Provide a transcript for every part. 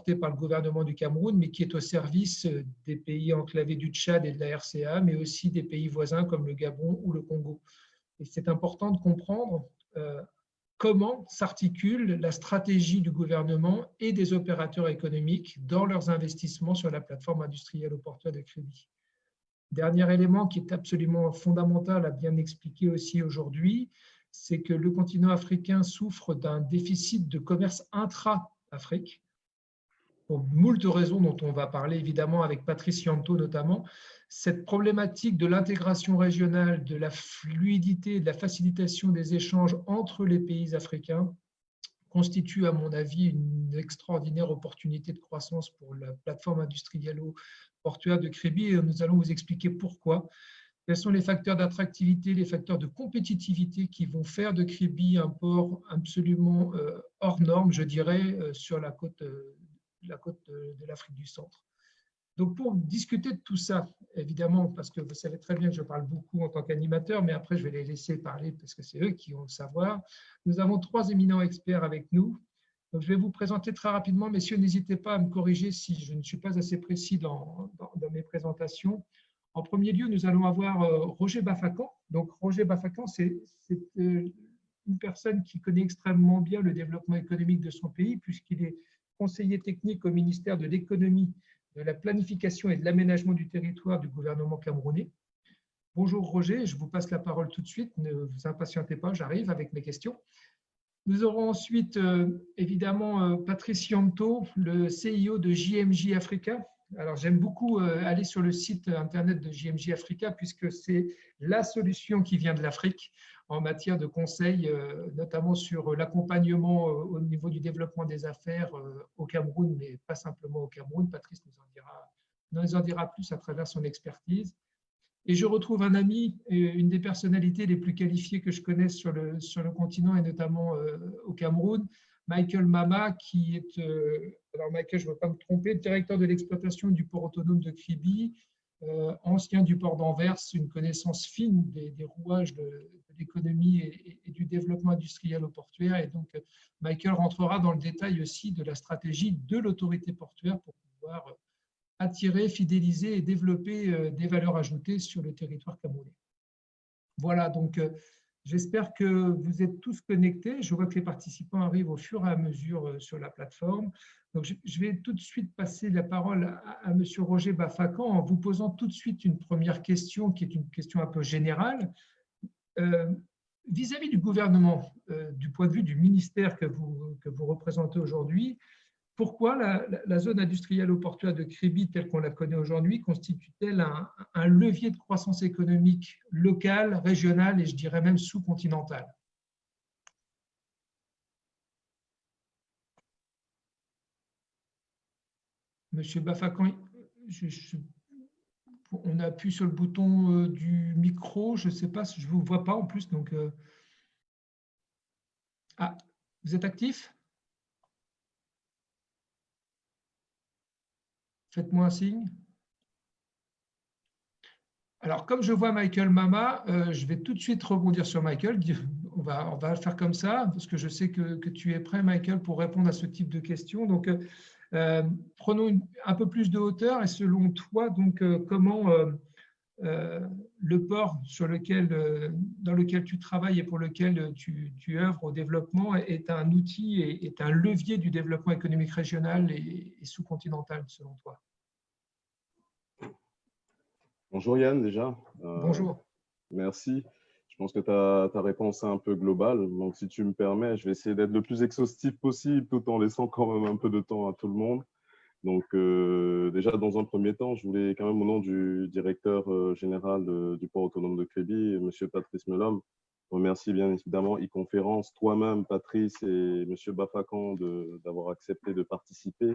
porté par le gouvernement du Cameroun, mais qui est au service des pays enclavés du Tchad et de la RCA, mais aussi des pays voisins comme le Gabon ou le Congo. Et c'est important de comprendre comment s'articule la stratégie du gouvernement et des opérateurs économiques dans leurs investissements sur la plateforme industrielle au portuaire de Kribi. Dernier élément qui est absolument fondamental à bien expliquer aussi aujourd'hui, c'est que le continent africain souffre d'un déficit de commerce intra-Afrique, pour moult raisons dont on va parler évidemment avec Patrice Yanto notamment. Cette problématique de l'intégration régionale, de la fluidité, de la facilitation des échanges entre les pays africains constitue à mon avis une extraordinaire opportunité de croissance pour la plateforme industrielle portuaire de Kribi et nous allons vous expliquer pourquoi. Quels sont les facteurs d'attractivité, les facteurs de compétitivité qui vont faire de Kribi un port absolument hors norme, je dirais, sur la côte de l'Afrique du Centre. Donc, pour discuter de tout ça, évidemment, parce que vous savez très bien que je parle beaucoup en tant qu'animateur, mais après, je vais les laisser parler parce que c'est eux qui ont le savoir. Nous avons 3 éminents experts avec nous. Donc, je vais vous présenter très rapidement. Messieurs, n'hésitez pas à me corriger si je ne suis pas assez précis dans mes présentations. En premier lieu, nous allons avoir Roger Bafakan. Donc, Roger Bafakan, c'est une personne qui connaît extrêmement bien le développement économique de son pays, puisqu'il est conseiller technique au ministère de l'économie, de la planification et de l'aménagement du territoire du gouvernement camerounais. Bonjour Roger, je vous passe la parole tout de suite. Ne vous impatientez pas, j'arrive avec mes questions. Nous aurons ensuite évidemment Patrice Yanto, le CIO de JMJ Africa. Alors j'aime beaucoup aller sur le site internet de JMJ Africa puisque c'est la solution qui vient de l'Afrique en matière de conseils, notamment sur l'accompagnement au niveau du développement des affaires au Cameroun, mais pas simplement au Cameroun. Patrice nous en dira plus à travers son expertise. Et je retrouve un ami, une des personnalités les plus qualifiées que je connaisse sur le continent et notamment au Cameroun, Michael Mama, qui est, alors Michael, je ne veux pas me tromper, directeur de l'exploitation du port autonome de Kribi, ancien du port d'Anvers, une connaissance fine des rouages de l'économie et du développement industriel au portuaire. Et donc, Michael rentrera dans le détail aussi de la stratégie de l'autorité portuaire pour pouvoir attirer, fidéliser et développer des valeurs ajoutées sur le territoire camerounais. Voilà, donc j'espère que vous êtes tous connectés. Je vois que les participants arrivent au fur et à mesure sur la plateforme. Donc, je vais tout de suite passer la parole à M. Roger Bafakan en vous posant tout de suite une première question qui est une question un peu générale. Vis-à-vis du gouvernement, du point de vue du ministère que vous représentez aujourd'hui, pourquoi la zone industrielle au portuaire de Kribi, telle qu'on la connaît aujourd'hui, constitue-t-elle un levier de croissance économique locale, régionale et je dirais même sous-continentale? Monsieur Bafakan, on appuie sur le bouton du micro, je ne sais pas, je ne vous vois pas en plus. Donc, ah, vous êtes actif? Faites-moi un signe. Alors, comme je vois Michael Mama, je vais tout de suite rebondir sur Michael. On va faire comme ça, parce que je sais que tu es prêt, Michael, pour répondre à ce type de questions. Donc, prenons un peu plus de hauteur. Et selon toi, donc, comment le port dans lequel tu travailles et pour lequel tu œuvres au développement est un outil et est un levier du développement économique régional et sous-continental, selon toi? Bonjour Yann, déjà. Bonjour. Merci. Je pense que ta réponse est un peu globale. Donc, si tu me permets, je vais essayer d'être le plus exhaustif possible tout en laissant quand même un peu de temps à tout le monde. Donc, déjà, dans un premier temps, je voulais quand même, au nom du directeur général du port autonome de Kribi, M. Patrice Melhomme, remercier bien évidemment e-conférence, toi-même, Patrice, et M. Bafakan d'avoir accepté de participer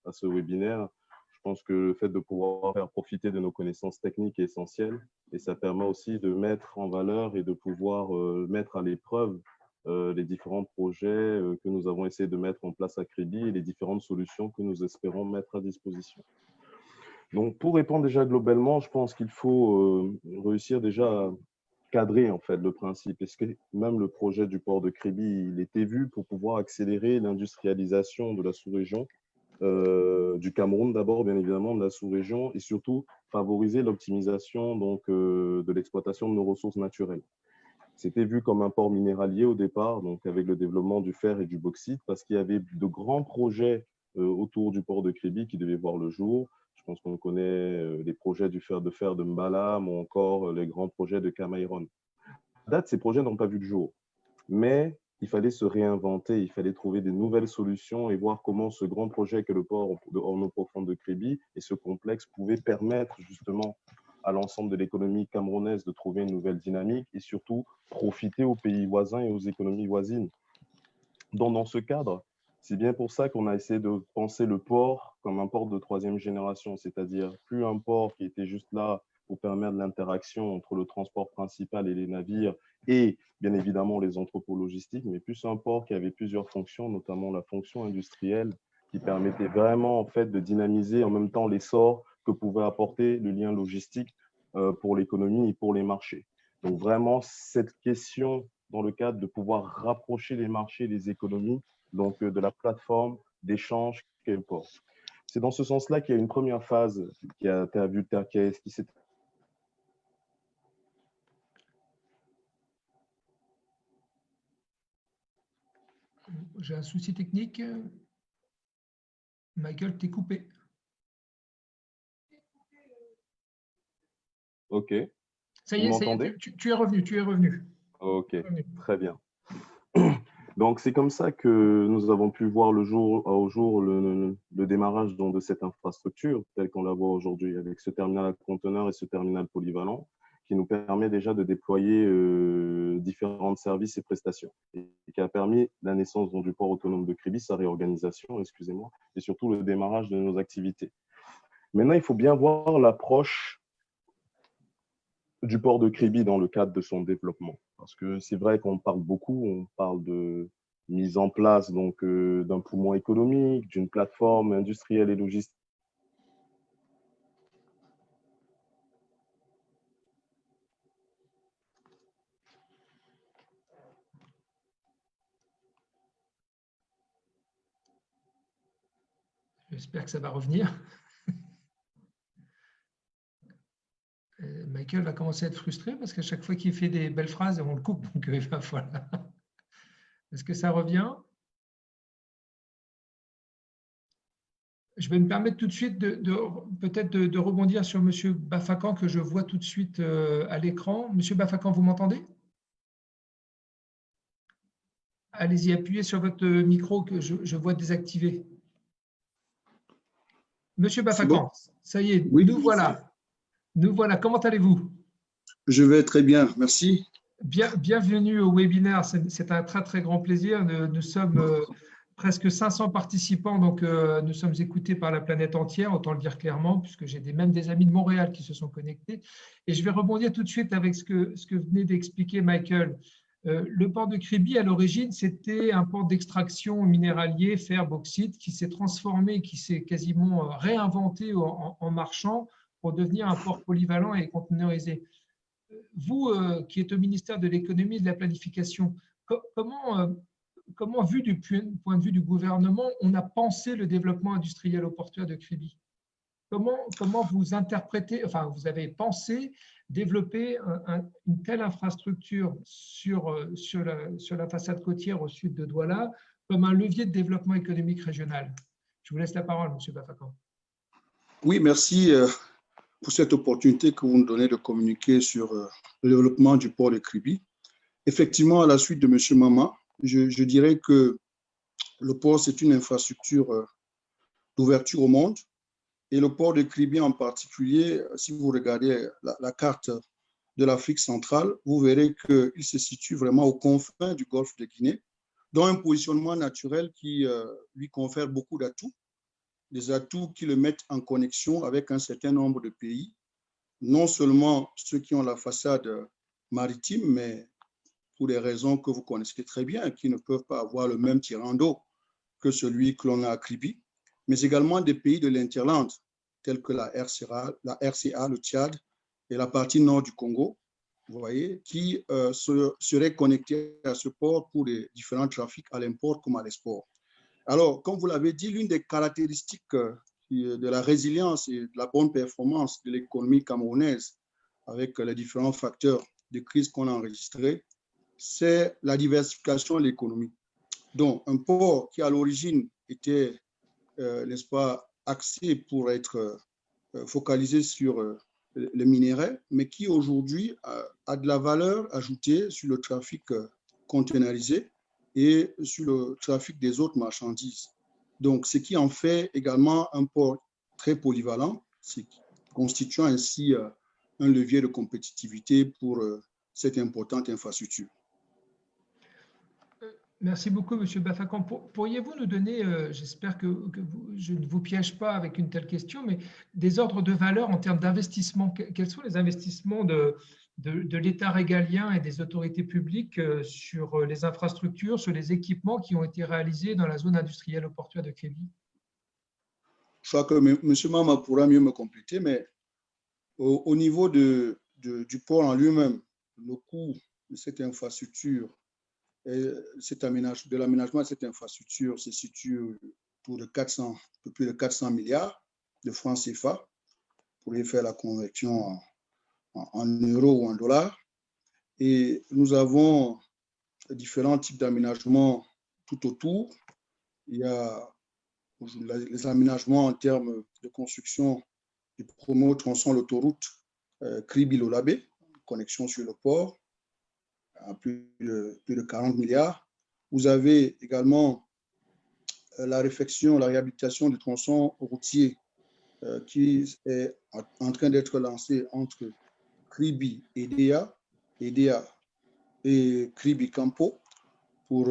à ce webinaire. Je pense que le fait de pouvoir faire profiter de nos connaissances techniques est essentiel et ça permet aussi de mettre en valeur et de pouvoir mettre à l'épreuve les différents projets que nous avons essayé de mettre en place à Kribi et les différentes solutions que nous espérons mettre à disposition. Donc, pour répondre déjà globalement, je pense qu'il faut réussir déjà à cadrer en fait le principe. Est-ce que même le projet du port de Kribi, il était vu pour pouvoir accélérer l'industrialisation de la sous-région du Cameroun d'abord, bien évidemment, de la sous-région, et surtout favoriser l'optimisation de l'exploitation de nos ressources naturelles. C'était vu comme un port minéralier au départ, donc avec le développement du fer et du bauxite, parce qu'il y avait de grands projets autour du port de Kribi qui devaient voir le jour. Je pense qu'on connaît les projets du fer de Mbalam ou encore les grands projets de Camairon. À date, ces projets n'ont pas vu le jour, mais il fallait se réinventer, il fallait trouver des nouvelles solutions et voir comment ce grand projet que le port de eau profonde de Kribi et ce complexe pouvaient permettre justement à l'ensemble de l'économie camerounaise de trouver une nouvelle dynamique et surtout profiter aux pays voisins et aux économies voisines. Donc, dans ce cadre, c'est bien pour ça qu'on a essayé de penser le port comme un port de troisième génération, c'est-à-dire plus un port qui était juste là pour permettre l'interaction entre le transport principal et les navires et bien évidemment les entrepôts logistiques, mais plus un port qui avait plusieurs fonctions, notamment la fonction industrielle qui permettait vraiment en fait de dynamiser en même temps l'essor que pouvait apporter le lien logistique pour l'économie et pour les marchés. Donc vraiment cette question dans le cadre de pouvoir rapprocher les marchés et les économies, donc de la plateforme d'échange qu'est le port. C'est dans ce sens-là qu'il y a une première phase qui s'est. J'ai un souci technique. Michael, t'es coupé. OK. Ça y est, tu es revenu, tu es revenu. OK, très bien. Donc, c'est comme ça que nous avons pu voir le jour le démarrage donc, de cette infrastructure telle qu'on la voit aujourd'hui avec ce terminal à conteneurs et ce terminal polyvalent qui nous permet déjà de déployer différents services et prestations et qui a permis la naissance donc, du port autonome de Kribi, sa réorganisation, excusez-moi, et surtout le démarrage de nos activités. Maintenant, il faut bien voir l'approche du port de Kribi dans le cadre de son développement. Parce que c'est vrai qu'on parle beaucoup, on parle de mise en place donc d'un poumon économique, d'une plateforme industrielle et logistique. J'espère que ça va revenir. Michael va commencer à être frustré parce qu'à chaque fois qu'il fait des belles phrases, on le coupe. Donc voilà. Est-ce que ça revient? Je vais me permettre tout de suite peut-être de rebondir sur M. Bafakan que je vois tout de suite à l'écran. M. Bafakan, vous m'entendez? Allez-y, appuyez sur votre micro que je vois désactivé. Monsieur Bafakan, bon. Ça y est, oui, nous voilà. Nous voilà. Comment allez-vous? Je vais très bien, merci. Bienvenue au webinaire. C'est un très, très grand plaisir. Nous sommes presque 500 participants, donc nous sommes écoutés par la planète entière, autant le dire clairement, puisque j'ai même des amis de Montréal qui se sont connectés. Et je vais rebondir tout de suite avec ce que venait d'expliquer Michael. Le port de Kribi, à l'origine, c'était un port d'extraction minéralier, fer, bauxite, qui s'est transformé, qui s'est quasiment réinventé en marchand pour devenir un port polyvalent et conteneurisé. Vous, qui êtes au ministère de l'économie et de la planification, comment, vu du point de vue du gouvernement, on a pensé le développement industriel au portuaire de Kribi? Comment vous interprétez, enfin, vous avez pensé développer une telle infrastructure sur la façade côtière au sud de Douala comme un levier de développement économique régional? Je vous laisse la parole, M. Bafakan. Oui, merci pour cette opportunité que vous nous donnez de communiquer sur le développement du port de Kribi. Effectivement, à la suite de M. Mama, je dirais que le port, c'est une infrastructure d'ouverture au monde. Et le port de Kribi en particulier, si vous regardez la carte de l'Afrique centrale, vous verrez qu'il se situe vraiment aux confins du golfe de Guinée, dont un positionnement naturel qui lui confère beaucoup d'atouts, des atouts qui le mettent en connexion avec un certain nombre de pays, non seulement ceux qui ont la façade maritime, mais pour des raisons que vous connaissez très bien, qui ne peuvent pas avoir le même tirant d'eau que celui que l'on a à Kribi, mais également des pays de l'Interland, tels que la RCA, le Tchad et la partie nord du Congo, vous voyez, qui seraient connectés à ce port pour les différents trafics à l'import comme à l'export. Alors, comme vous l'avez dit, l'une des caractéristiques de la résilience et de la bonne performance de l'économie camerounaise, avec les différents facteurs de crise qu'on a enregistrés, c'est la diversification de l'économie. Donc, un port qui, à l'origine, était, n'est-ce pas, axé pour être focalisé sur le minerai, mais qui aujourd'hui a de la valeur ajoutée sur le trafic containerisé et sur le trafic des autres marchandises. Donc, ce qui en fait également un port très polyvalent, constituant ainsi un levier de compétitivité pour cette importante infrastructure. Merci beaucoup, M. Bafakan. Pourriez-vous nous donner, j'espère que je ne vous piège pas avec une telle question, mais des ordres de valeur en termes d'investissement? Quels sont les investissements de l'État régalien et des autorités publiques sur les infrastructures, sur les équipements qui ont été réalisés dans la zone industrielle au portuaire de Kribi? Je crois que M. Mama pourra mieux me compléter, mais au niveau du port en lui-même, le coût de cette infrastructure, de l'aménagement de cette infrastructure se situe autour de un peu plus de 400 milliards de francs CFA. Vous pourriez faire la conversion en euros ou en dollars. Et nous avons différents types d'aménagements tout autour. Il y a les aménagements en termes de construction du premier tronçon, l'autoroute Kribi-Lolabé, connexion sur le port, à plus de 40 milliards. Vous avez également la réfection, la réhabilitation du tronçon routier qui est en train d'être lancé entre Kribi et Edea et Kribi Campo pour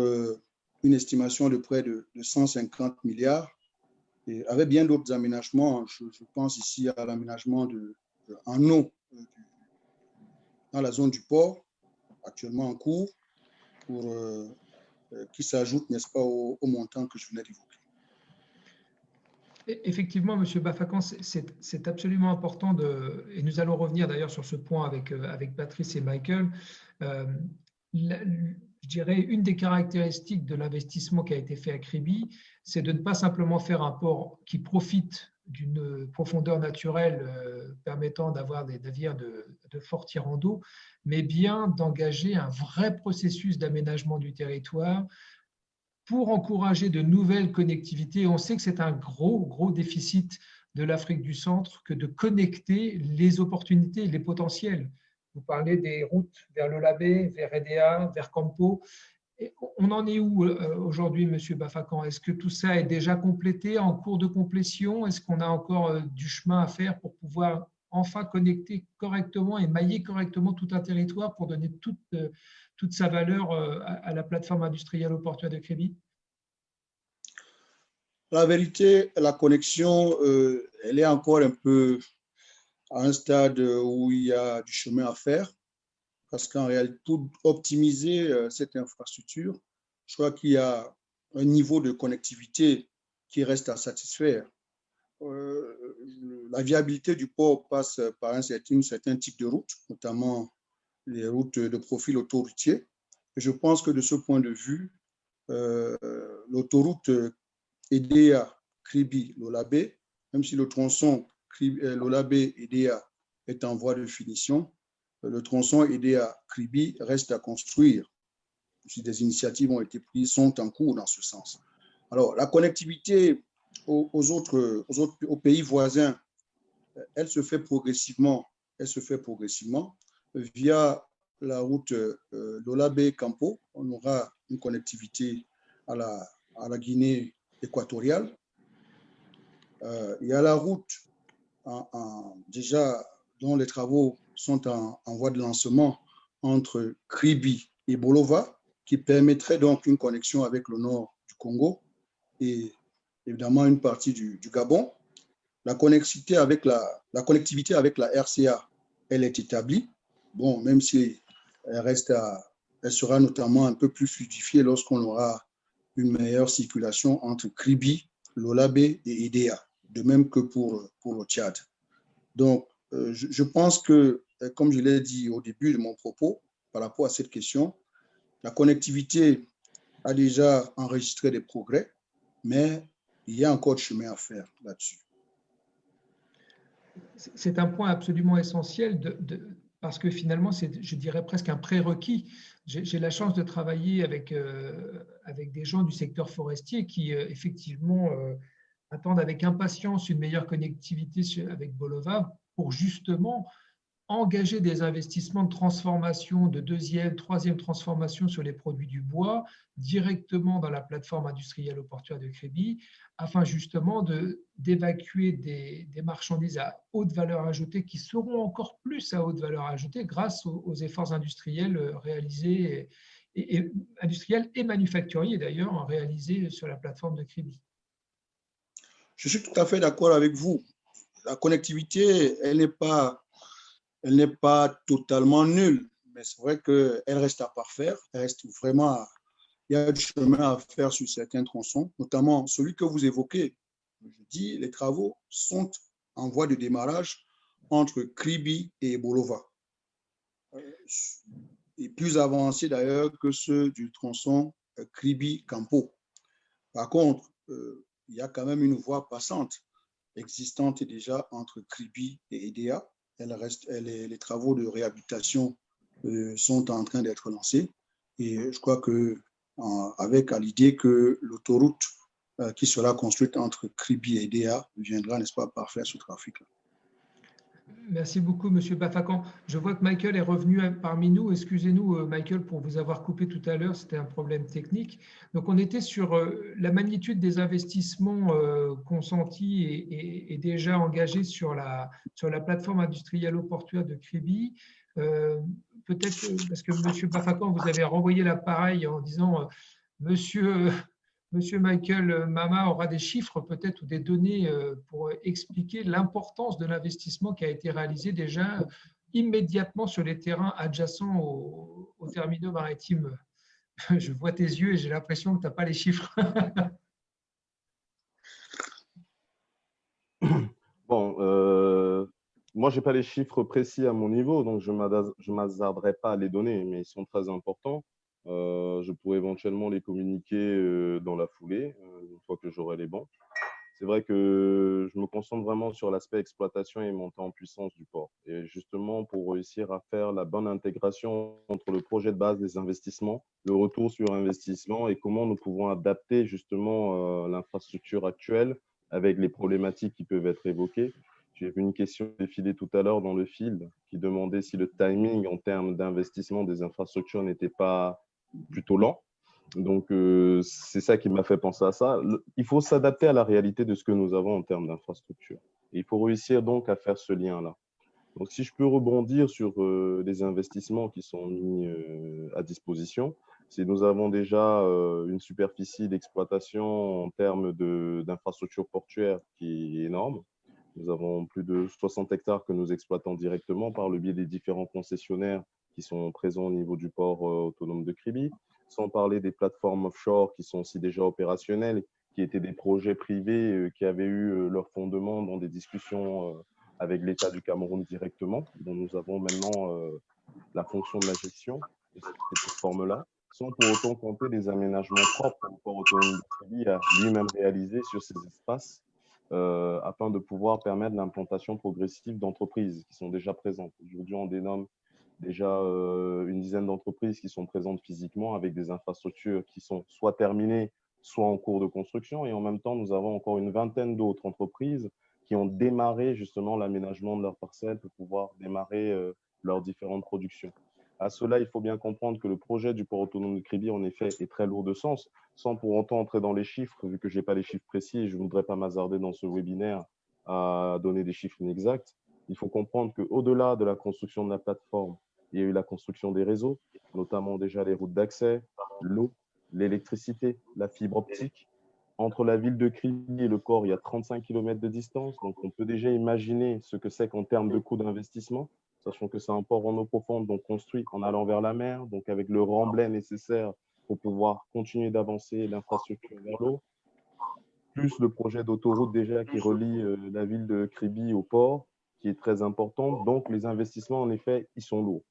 une estimation de près de 150 milliards. Et avec bien d'autres aménagements, je pense ici à l'aménagement en eau dans la zone du port, actuellement en cours, qui s'ajoute, n'est-ce pas, au montant que je venais d'évoquer. Effectivement, M. Bafakan, c'est absolument important et nous allons revenir d'ailleurs sur ce point avec Patrice et Michael. Je dirais une des caractéristiques de l'investissement qui a été fait à Kribi, c'est de ne pas simplement faire un port qui profite d'une profondeur naturelle permettant d'avoir des navires de fort tirant d'eau, mais bien d'engager un vrai processus d'aménagement du territoire pour encourager de nouvelles connectivités. On sait que c'est un gros déficit de l'Afrique du Centre que de connecter les opportunités, les potentiels. Vous parlez des routes vers le Labé, vers Edea, vers Campo. Et on en est où aujourd'hui, M. Bafakan? Est-ce que tout ça est déjà complété, en cours de complétion? Est-ce qu'on a encore du chemin à faire pour pouvoir enfin connecter correctement et mailler correctement tout un territoire pour donner toute sa valeur à la plateforme industrielle au portuaire de Kribi? La vérité, la connexion, elle est encore un peu à un stade où il y a du chemin à faire, parce qu'en réalité, pour optimiser cette infrastructure, je crois qu'il y a un niveau de connectivité qui reste à satisfaire. La viabilité du port passe par un certain type de route, notamment les routes de profil autoroutier. Et je pense que de ce point de vue, l'autoroute Edea, Kribi, Lolabé, même si le tronçon Lolabé, Edea est en voie de finition, le tronçon Edea, Kribi reste à construire. Si des initiatives ont été prises, sont en cours dans ce sens. Alors, la connectivité aux pays voisins, elle se fait progressivement via la route Lolabé-Campo. On aura une connectivité à la Guinée équatoriale. Il y a la route déjà dont les travaux sont en voie de lancement entre Kribi et Bolova, qui permettrait donc une connexion avec le nord du Congo et évidemment une partie du Gabon. La connectivité avec la RCA, elle est établie. Bon, même si elle sera notamment un peu plus fluidifiée lorsqu'on aura une meilleure circulation entre Kribi, Lolabé et Edea, de même que pour le Tchad. Donc, je pense que, comme je l'ai dit au début de mon propos, par rapport à cette question, la connectivité a déjà enregistré des progrès. mais il y a encore du chemin à faire là-dessus. C'est un point absolument essentiel parce que finalement, c'est, je dirais, presque un prérequis. J'ai la chance de travailler avec des gens du secteur forestier qui, effectivement, attendent avec impatience une meilleure connectivité avec Bolova pour justement engager des investissements de transformation, de deuxième, troisième transformation sur les produits du bois directement dans la plateforme industrielle au portuaire de Créby, afin justement d'évacuer des marchandises à haute valeur ajoutée qui seront encore plus à haute valeur ajoutée grâce aux efforts industriels réalisés, industriels et manufacturiers d'ailleurs, réalisés sur la plateforme de Créby. Je suis tout à fait d'accord avec vous. La connectivité, elle n'est pas totalement nulle, mais c'est vrai qu'elle reste à parfaire. Elle reste vraiment, il y a du chemin à faire sur certains tronçons, notamment celui que vous évoquez. Je dis, les travaux sont en voie de démarrage entre Kribi et Bolova. Et plus avancés d'ailleurs que ceux du tronçon Kribi-Campo. Par contre, il y a quand même une voie passante existante déjà entre Kribi et EDA. Les travaux de réhabilitation sont en train d'être lancés. Et je crois qu'avec à l'idée que l'autoroute qui sera construite entre Kribi et EDA viendra, n'est-ce pas, parfaire ce trafic-là. Merci beaucoup, Monsieur Bafakan. Je vois que Michael est revenu parmi nous. Excusez-nous, Michael, pour vous avoir coupé tout à l'heure. C'était un problème technique. Donc, on était sur la magnitude des investissements consentis et déjà engagés sur la plateforme industrielle au portuaire de Kribi. Peut-être parce que Monsieur Bafakan, vous avez renvoyé l'appareil en disant Monsieur Michael Mama aura des chiffres peut-être ou des données pour expliquer l'importance de l'investissement qui a été réalisé déjà immédiatement sur les terrains adjacents aux terminaux maritimes. Je vois tes yeux et j'ai l'impression que tu n'as pas les chiffres. Bon, moi, je n'ai pas les chiffres précis à mon niveau, donc je ne m'hasarderai pas à les donner, mais ils sont très importants. Je pourrais éventuellement les communiquer dans la foulée, une fois que j'aurai les bons. C'est vrai que je me concentre vraiment sur l'aspect exploitation et montée en puissance du port. Et justement, pour réussir à faire la bonne intégration entre le projet de base des investissements, le retour sur investissement et comment nous pouvons adapter justement l'infrastructure actuelle avec les problématiques qui peuvent être évoquées. J'ai vu une question défiler tout à l'heure dans le fil qui demandait si le timing en termes d'investissement des infrastructures n'était pas plutôt lent. Donc, c'est ça qui m'a fait penser à ça. Il faut s'adapter à la réalité de ce que nous avons en termes d'infrastructure. Il faut réussir donc à faire ce lien-là. Donc, si je peux rebondir sur les investissements qui sont mis à disposition, nous avons déjà une superficie d'exploitation en termes d'infrastructure portuaire qui est énorme. Nous avons plus de 60 hectares que nous exploitons directement par le biais des différents concessionnaires qui sont présents au niveau du port autonome de Kribi, sans parler des plateformes offshore qui sont aussi déjà opérationnelles, qui étaient des projets privés qui avaient eu leur fondement dans des discussions avec l'État du Cameroun directement, dont nous avons maintenant la fonction de la gestion de cette plateforme-là, sans pour autant compter des aménagements propres au port autonome de Kribi à lui-même réaliser sur ces espaces afin de pouvoir permettre l'implantation progressive d'entreprises qui sont déjà présentes. Aujourd'hui, on dénomme déjà une dizaine d'entreprises qui sont présentes physiquement avec des infrastructures qui sont soit terminées, soit en cours de construction. Et en même temps, nous avons encore une vingtaine d'autres entreprises qui ont démarré justement l'aménagement de leurs parcelles pour pouvoir démarrer leurs différentes productions. À cela, il faut bien comprendre que le projet du port autonome de Kribi, en effet, est très lourd de sens, sans pour autant entrer dans les chiffres, vu que je n'ai pas les chiffres précis et je ne voudrais pas m'hasarder dans ce webinaire à donner des chiffres inexacts. Il faut comprendre qu'au-delà de la construction de la plateforme, il y a eu la construction des réseaux, notamment déjà les routes d'accès, l'eau, l'électricité, la fibre optique. Entre la ville de Kribi et le port, il y a 35 km de distance. Donc, on peut déjà imaginer ce que c'est qu'en termes de coût d'investissement, sachant que c'est un port en eau profonde, donc construit en allant vers la mer, donc avec le remblai nécessaire pour pouvoir continuer d'avancer l'infrastructure vers l'eau, plus le projet d'autoroute déjà qui relie la ville de Kribi au port, qui est très important. Donc, les investissements, en effet, ils sont lourds.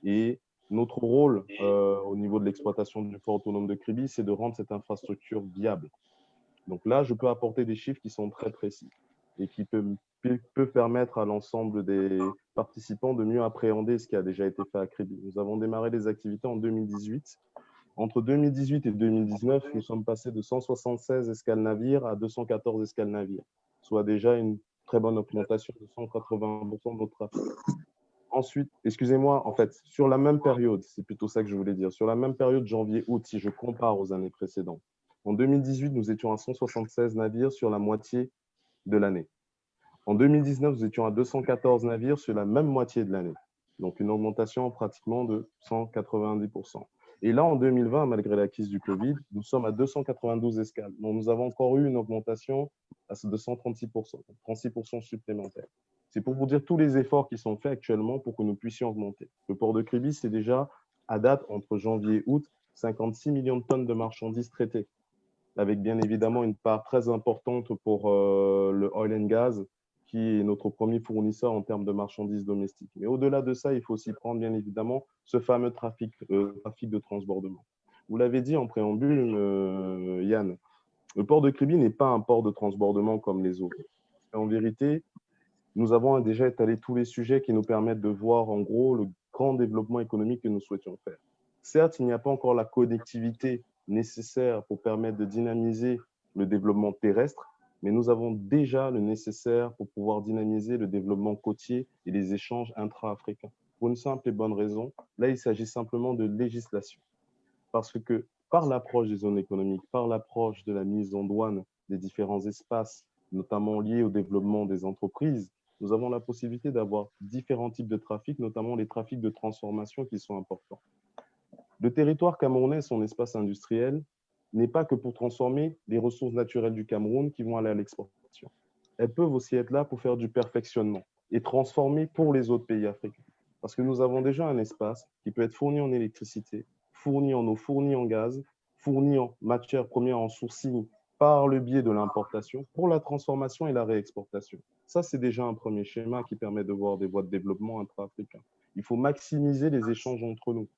Et notre rôle au niveau de l'exploitation du port autonome de Kribi, c'est de rendre cette infrastructure viable. Donc là, je peux apporter des chiffres qui sont très précis et qui peuvent permettre à l'ensemble des participants de mieux appréhender ce qui a déjà été fait à Kribi. Nous avons démarré les activités en 2018. Entre 2018 et 2019, nous sommes passés de 176 escales navires à 214 escales navires, soit déjà une très bonne augmentation de 180% de notre trafic. Ensuite, excusez-moi, en fait, sur la même période, c'est plutôt ça que je voulais dire, sur la même période janvier-août, si je compare aux années précédentes, en 2018, nous étions à 176 navires sur la moitié de l'année. En 2019, nous étions à 214 navires sur la même moitié de l'année. Donc, une augmentation pratiquement de 190%. Et là, en 2020, malgré la crise du Covid, nous sommes à 292 escales. Donc, nous avons encore eu une augmentation de 136%, 36% supplémentaires. C'est pour vous dire tous les efforts qui sont faits actuellement pour que nous puissions augmenter. Le port de Kribi, c'est déjà, à date, entre janvier et août, 56 millions de tonnes de marchandises traitées, avec bien évidemment une part très importante pour le oil and gas, qui est notre premier fournisseur en termes de marchandises domestiques. Mais au-delà de ça, il faut aussi prendre bien évidemment ce fameux trafic de transbordement. Vous l'avez dit en préambule, Yann, le port de Kribi n'est pas un port de transbordement comme les autres. En vérité, nous avons déjà étalé tous les sujets qui nous permettent de voir en gros le grand développement économique que nous souhaitions faire. Certes, il n'y a pas encore la connectivité nécessaire pour permettre de dynamiser le développement terrestre, mais nous avons déjà le nécessaire pour pouvoir dynamiser le développement côtier et les échanges intra-africains. Pour une simple et bonne raison, là, il s'agit simplement de législation. Parce que par l'approche des zones économiques, par l'approche de la mise en douane des différents espaces, notamment liés au développement des entreprises, nous avons la possibilité d'avoir différents types de trafics, notamment les trafics de transformation qui sont importants. Le territoire camerounais, son espace industriel, n'est pas que pour transformer les ressources naturelles du Cameroun qui vont aller à l'exportation. Elles peuvent aussi être là pour faire du perfectionnement et transformer pour les autres pays africains. Parce que nous avons déjà un espace qui peut être fourni en électricité, fourni en eau, fourni en gaz, fourni en matières premières en sourcing par le biais de l'importation pour la transformation et la réexportation. Ça, c'est déjà un premier schéma qui permet de voir des voies de développement intra-africains. Il faut maximiser les échanges entre nous.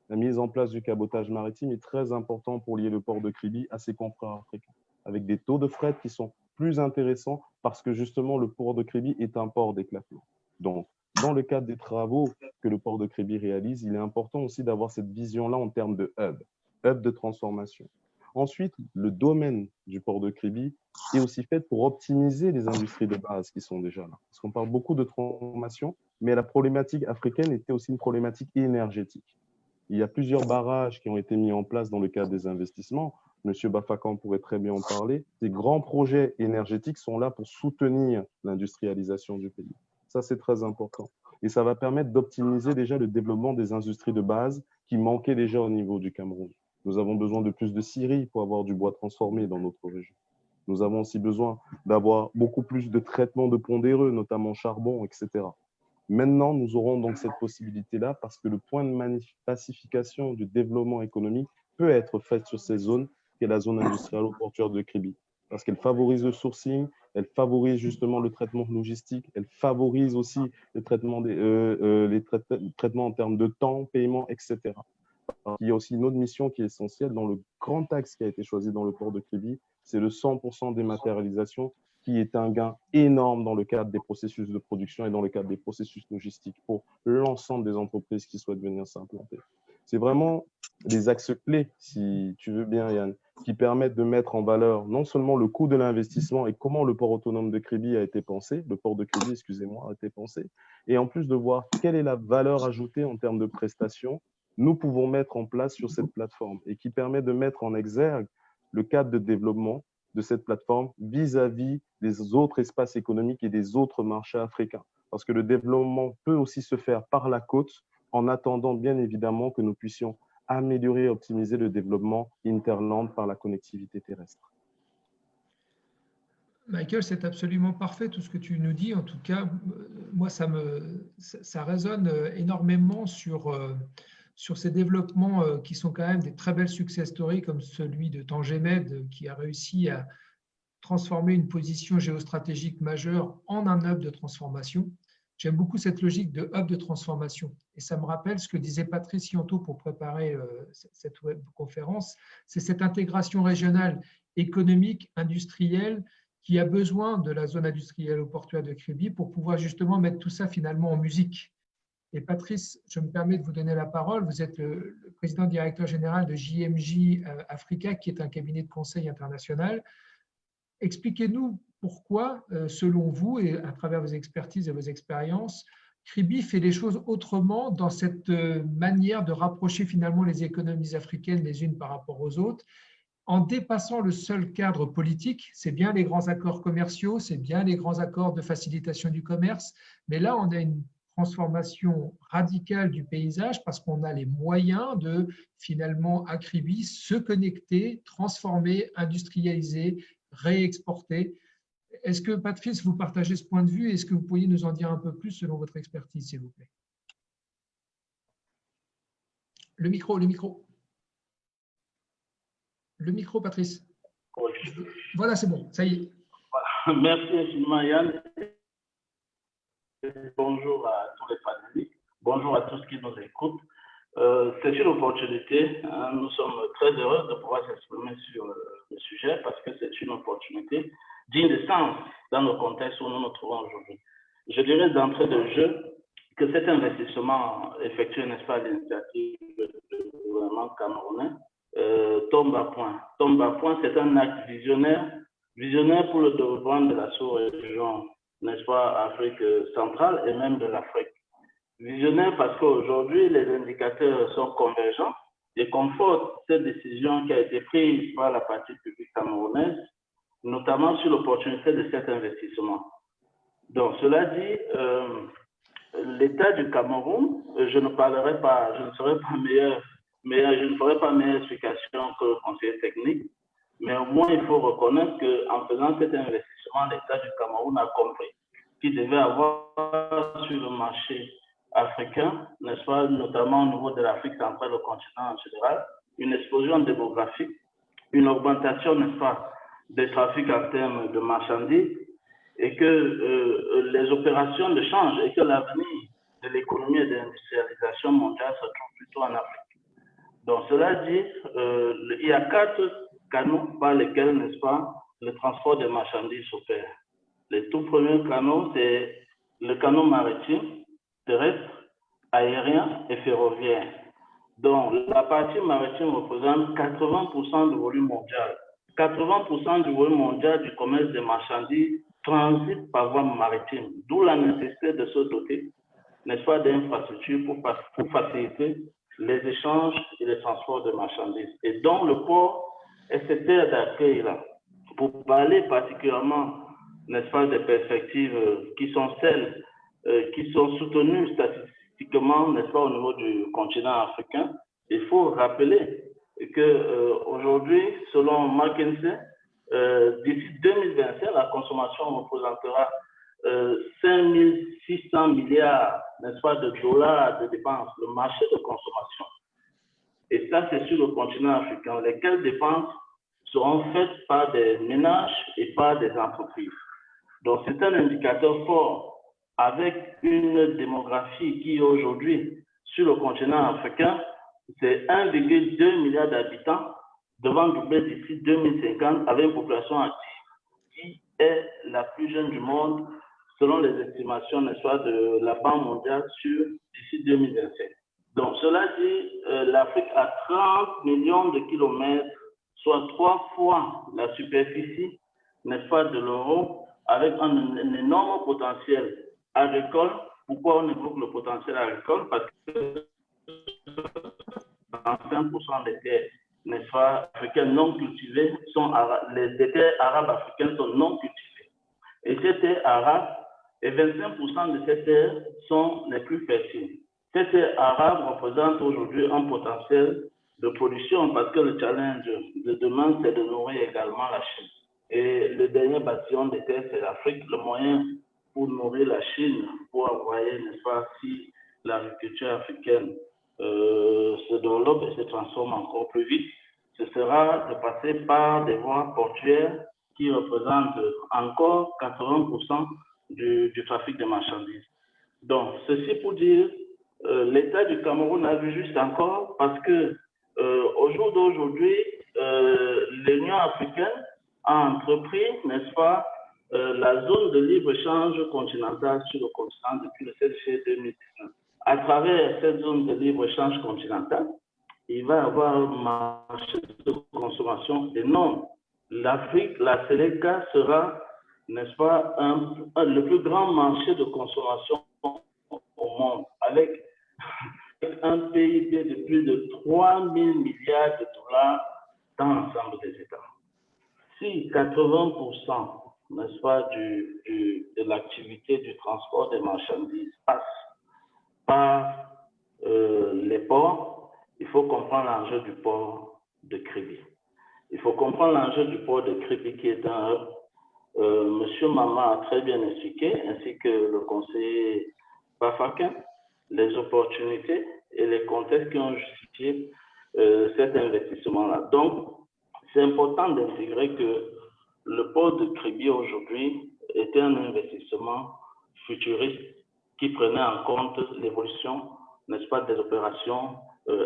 La mise en place du cabotage maritime est très importante pour lier le port de Kribi à ses confrères africains, avec des taux de fret qui sont plus intéressants parce que justement le port de Kribi est un port d'éclatement. Donc, dans le cadre des travaux que le port de Kribi réalise, il est important aussi d'avoir cette vision-là en termes de hub de transformation. Ensuite, le domaine du port de Kribi est aussi fait pour optimiser les industries de base qui sont déjà là. Parce qu'on parle beaucoup de transformation, mais la problématique africaine était aussi une problématique énergétique. Il y a plusieurs barrages qui ont été mis en place dans le cadre des investissements. Monsieur Bafakan pourrait très bien en parler. Ces grands projets énergétiques sont là pour soutenir l'industrialisation du pays. Ça, c'est très important. Et ça va permettre d'optimiser déjà le développement des industries de base qui manquaient déjà au niveau du Cameroun. Nous avons besoin de plus de scieries pour avoir du bois transformé dans notre région. Nous avons aussi besoin d'avoir beaucoup plus de traitements de pondéreux, notamment charbon, etc. Maintenant, nous aurons donc cette possibilité-là parce que le point de pacification du développement économique peut être fait sur ces zones, qui est la zone industrielle portuaire de Kribi. Parce qu'elle favorise le sourcing, elle favorise justement le traitement logistique, elle favorise aussi le traitement les traitements en termes de temps, paiement, etc. Il y a aussi une autre mission qui est essentielle dans le grand axe qui a été choisi dans le port de Kribi, c'est le 100% dématérialisation, qui est un gain énorme dans le cadre des processus de production et dans le cadre des processus logistiques pour l'ensemble des entreprises qui souhaitent venir s'implanter. C'est vraiment des axes clés, si tu veux bien, Yann, qui permettent de mettre en valeur non seulement le coût de l'investissement et comment le port autonome de Kribi a été pensé, le port de Kribi, excusez-moi, a été pensé, et en plus de voir quelle est la valeur ajoutée en termes de prestations nous pouvons mettre en place sur cette plateforme et qui permet de mettre en exergue le cadre de développement de cette plateforme vis-à-vis des autres espaces économiques et des autres marchés africains. Parce que le développement peut aussi se faire par la côte en attendant bien évidemment que nous puissions améliorer et optimiser le développement interland par la connectivité terrestre. Michael, c'est absolument parfait tout ce que tu nous dis. En tout cas, moi, ça résonne énormément sur ces développements qui sont quand même des très belles success stories comme celui de Tangemed qui a réussi à transformer une position géostratégique majeure en un hub de transformation. J'aime beaucoup cette logique de hub de transformation. Et ça me rappelle ce que disait Patrice Yanto pour préparer cette webconférence, c'est cette intégration régionale. économique, industriel, qui a besoin de la zone industrielle portuaire de Kribi pour pouvoir justement mettre tout ça finalement en musique. Et Patrice, je me permets de vous donner la parole. Vous êtes le président directeur général de JMJ Africa, qui est un cabinet de conseil international. Expliquez-nous pourquoi, selon vous, et à travers vos expertises et vos expériences, Kribi fait les choses autrement dans cette manière de rapprocher finalement les économies africaines les unes par rapport aux autres, en dépassant le seul cadre politique. C'est bien les grands accords commerciaux, c'est bien les grands accords de facilitation du commerce, mais là, on a une transformation radicale du paysage parce qu'on a les moyens de finalement, à Kribi, se connecter, transformer, industrialiser, réexporter. Est-ce que, Patrice, vous partagez ce point de vue? Est-ce que vous pourriez nous en dire un peu plus selon votre expertise, s'il vous plaît? Le micro. Le micro, Patrice. Oui. Voilà, c'est bon, ça y est. Voilà. Merci infiniment, Yann. Bonjour à tous les panélistes. Bonjour à tous qui nous écoutent. C'est une opportunité. Nous sommes très heureux de pouvoir s'exprimer sur le sujet parce que c'est une opportunité digne de sens dans le contexte où nous nous trouvons aujourd'hui. Je dirais d'entrée de jeu que cet investissement effectué, n'est-ce pas, à l'initiative du gouvernement camerounais, tombe à point. Tombe à point, c'est un acte visionnaire pour le développement de la sous-région, n'est-ce pas, Afrique centrale et même de l'Afrique. Visionnaire parce qu'aujourd'hui, les indicateurs sont convergents et confortent cette décision qui a été prise par la partie publique camerounaise, notamment sur l'opportunité de cet investissement. Donc, cela dit, l'État du Cameroun, je ne serai pas meilleur, je ne ferai pas meilleure explication que le conseiller technique, mais au moins il faut reconnaître qu'en faisant cet investissement, l'État du Cameroun a compris qu'il devait avoir sur le marché africain, n'est-ce pas, notamment au niveau de l'Afrique centrale, le continent en général, une explosion démographique, une augmentation, n'est-ce pas, des trafics en termes de marchandises, et que les opérations de change et que l'avenir de l'économie et de l'industrialisation mondiale se trouve plutôt en Afrique. Donc, cela dit, il y a 4 canaux par lesquels, n'est-ce pas, le transport des marchandises s'opère. Les tout premiers canaux, c'est le canal maritime, terrestre, aérien et ferroviaire. Donc, la partie maritime représente 80% du volume mondial. 80% du volume mondial du commerce des marchandises transite par voie maritime, d'où la nécessité de se doter, n'est-ce pas, d'infrastructures pour faciliter les échanges et les transports de marchandises. Et donc, le port est cette terre d'accueil-là. Pour parler particulièrement, n'est-ce pas, des perspectives qui sont celles qui sont soutenues statistiquement, n'est-ce pas, au niveau du continent africain, il faut rappeler qu'aujourd'hui, selon McKinsey, d'ici 2025, la consommation représentera 5 600 milliards, n'est-ce pas, de dollars de dépenses, le marché de consommation. Et ça, c'est sur le continent africain, lesquelles dépenses seront faites par des ménages et par des entreprises. Donc, c'est un indicateur fort avec une démographie qui, aujourd'hui, sur le continent africain, c'est 1,2 milliard d'habitants, devant doubler d'ici 2050 avec une population active qui est la plus jeune du monde, selon les estimations, n'est-ce pas, de la Banque mondiale sur d'ici 2027. Donc, cela dit, l'Afrique a 30 millions de kilomètres, soit 3 fois la superficie, n'est-ce pas, de l'Europe, avec un énorme potentiel agricole. Pourquoi on évoque le potentiel agricole? Parce que 25% des terres, n'est-ce pas, africaines non cultivées sont les terres arabes africaines sont non cultivées. Et ces terres arabes, et 25% de ces terres sont les plus fertiles. Ces terres arabes représentent aujourd'hui un potentiel de production parce que le challenge de demain, c'est de nourrir également la Chine. Et le dernier bâtiment des terres, c'est l'Afrique. Le moyen pour nourrir la Chine, pour envoyer, n'est-ce pas, si l'agriculture africaine se développe et se transforme encore plus vite, ce sera de passer par des voies portuaires qui représentent encore 80% du trafic de marchandises. Donc, ceci pour dire, l'État du Cameroun a vu juste encore parce que au jour d'aujourd'hui, l'Union africaine a entrepris, n'est-ce pas, la zone de libre-échange continentale sur le continent depuis le 7 juillet 2019. À travers cette zone de libre-échange continentale, il va y avoir un marché de consommation énorme. L'Afrique, la CELECA sera, n'est-ce pas, le plus grand marché de consommation au monde, avec un PIB de plus de 3 000 milliards de dollars dans l'ensemble des États. Si 80%, n'est-ce pas, de l'activité du transport des marchandises passe par les ports, il faut comprendre l'enjeu du port de Kribi. Il faut comprendre l'enjeu du port de Kribi qui est un hub. Monsieur Mama a très bien expliqué, ainsi que le conseiller Bafakin, les opportunités et les contextes qui ont justifié cet investissement-là. Donc, c'est important d'intégrer que le port de Kribi aujourd'hui était un investissement futuriste qui prenait en compte l'évolution, n'est-ce pas, des opérations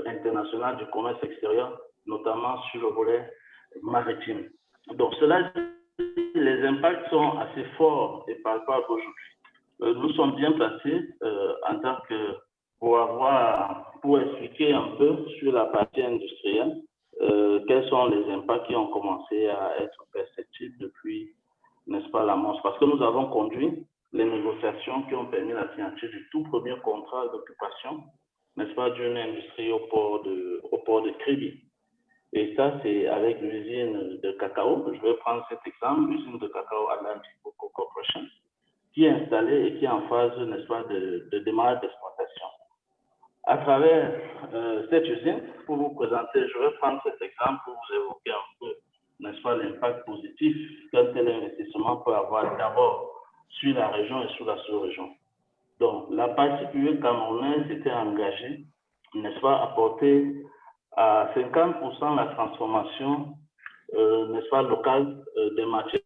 internationales du commerce extérieur, notamment sur le volet maritime. Donc, cela dit, les impacts sont assez forts et palpables aujourd'hui. Nous sommes bien placés en tant que pour expliquer un peu sur la partie industrielle quels sont les impacts qui ont commencé à être perceptibles depuis, n'est-ce pas, l'amorce. Parce que nous avons conduit les négociations qui ont permis la signature du tout premier contrat d'occupation, n'est-ce pas, d'une industrie au port de Kribi. Et ça, c'est avec l'usine de cacao. Je vais prendre cet exemple, l'usine de cacao Atlantic Cocoa Corporation, qui est installée et qui est en phase, n'est-ce pas, de démarrage d'exploitation. À travers cette usine, pour vous présenter, je vais prendre cet exemple pour vous évoquer un peu, n'est-ce pas, l'impact positif qu'un tel investissement peut avoir d'abord sur la région et sur la sous-région. Donc, la partie publique camerounaise était engagée, n'est-ce pas, à porter à 50% la transformation, n'est-ce pas, locale des matières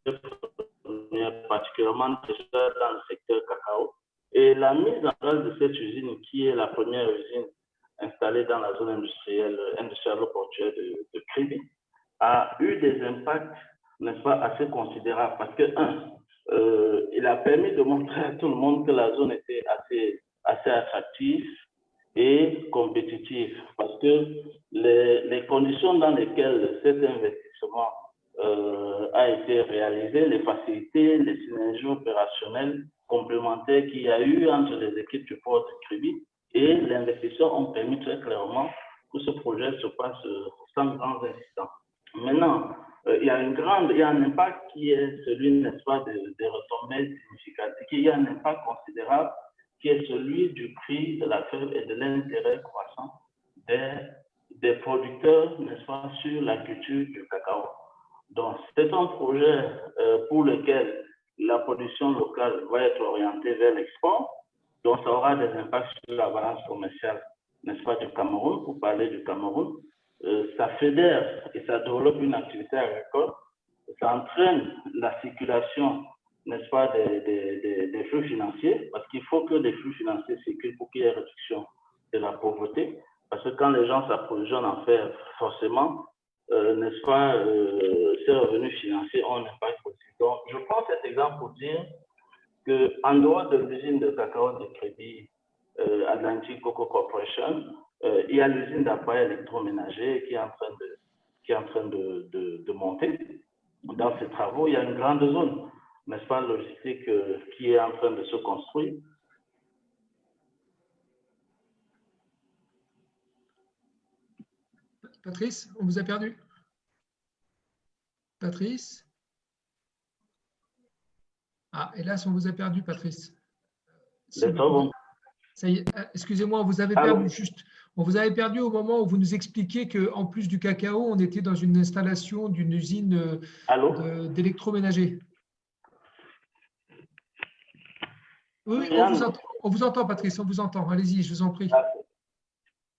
premières, particulièrement dans le secteur cacao. Et la mise en place de cette usine, qui est la première usine installée dans la zone industrielle portuaire de Kribi, a eu des impacts, n'est-ce pas, assez considérables. Parce que, il a permis de montrer à tout le monde que la zone était assez attractive et compétitive. Parce que les conditions dans lesquelles cet investissement a été réalisé, les facilités, les synergies opérationnelles complémentaires qu'il y a eu entre les équipes du port de Kribi et l'investisseur ont permis très clairement que ce projet se passe sans grands incidents. Maintenant, il y a un impact qui est celui, n'est-ce pas, des retombées significatives. Il y a un impact considérable qui est celui du prix de la fève et de l'intérêt croissant des producteurs, n'est-ce pas, sur la culture du cacao. Donc, c'est un projet pour lequel la production locale va être orientée vers l'export, donc ça aura des impacts sur la balance commerciale, n'est-ce pas, du Cameroun. Pour parler du Cameroun, ça fédère et ça développe une activité agricole, ça entraîne la circulation, n'est-ce pas, des flux financiers, parce qu'il faut que les flux financiers circulent pour qu'il y ait réduction de la pauvreté, parce que quand les gens s'approvisionnent en fer, forcément, n'est-ce pas, ces revenus financiers ont un impact positif. Donc, je prends cet exemple pour dire qu'en dehors de l'usine de cacao de Kribi, Atlantic Cocoa Corporation, il y a l'usine d'appareils électroménagers qui est en train de monter. Dans ces travaux, il y a une grande zone, n'est-ce pas, logistique qui est en train de se construire. Patrice, on vous a perdu. Patrice? Ah, hélas, on vous a perdu, Patrice. Bon. Ça y est, excusez-moi, on vous avait perdu juste. On vous avait perdu au moment où vous nous expliquiez qu'en plus du cacao, on était dans une installation d'une usine d'électroménager. Oui, on vous entend, Patrice, on vous entend. Allez-y, je vous en prie.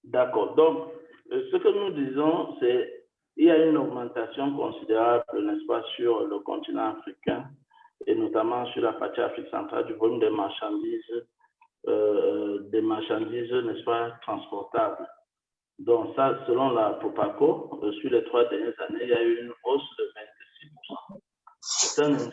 D'accord. Donc, ce que nous disons, c'est qu'il y a une augmentation considérable, n'est-ce pas, sur le continent africain et notamment sur la partie Afrique centrale du volume des marchandises, n'est-ce pas, transportables. Donc ça, selon la Propaco, sur les 3 dernières années, il y a eu une hausse de 26%.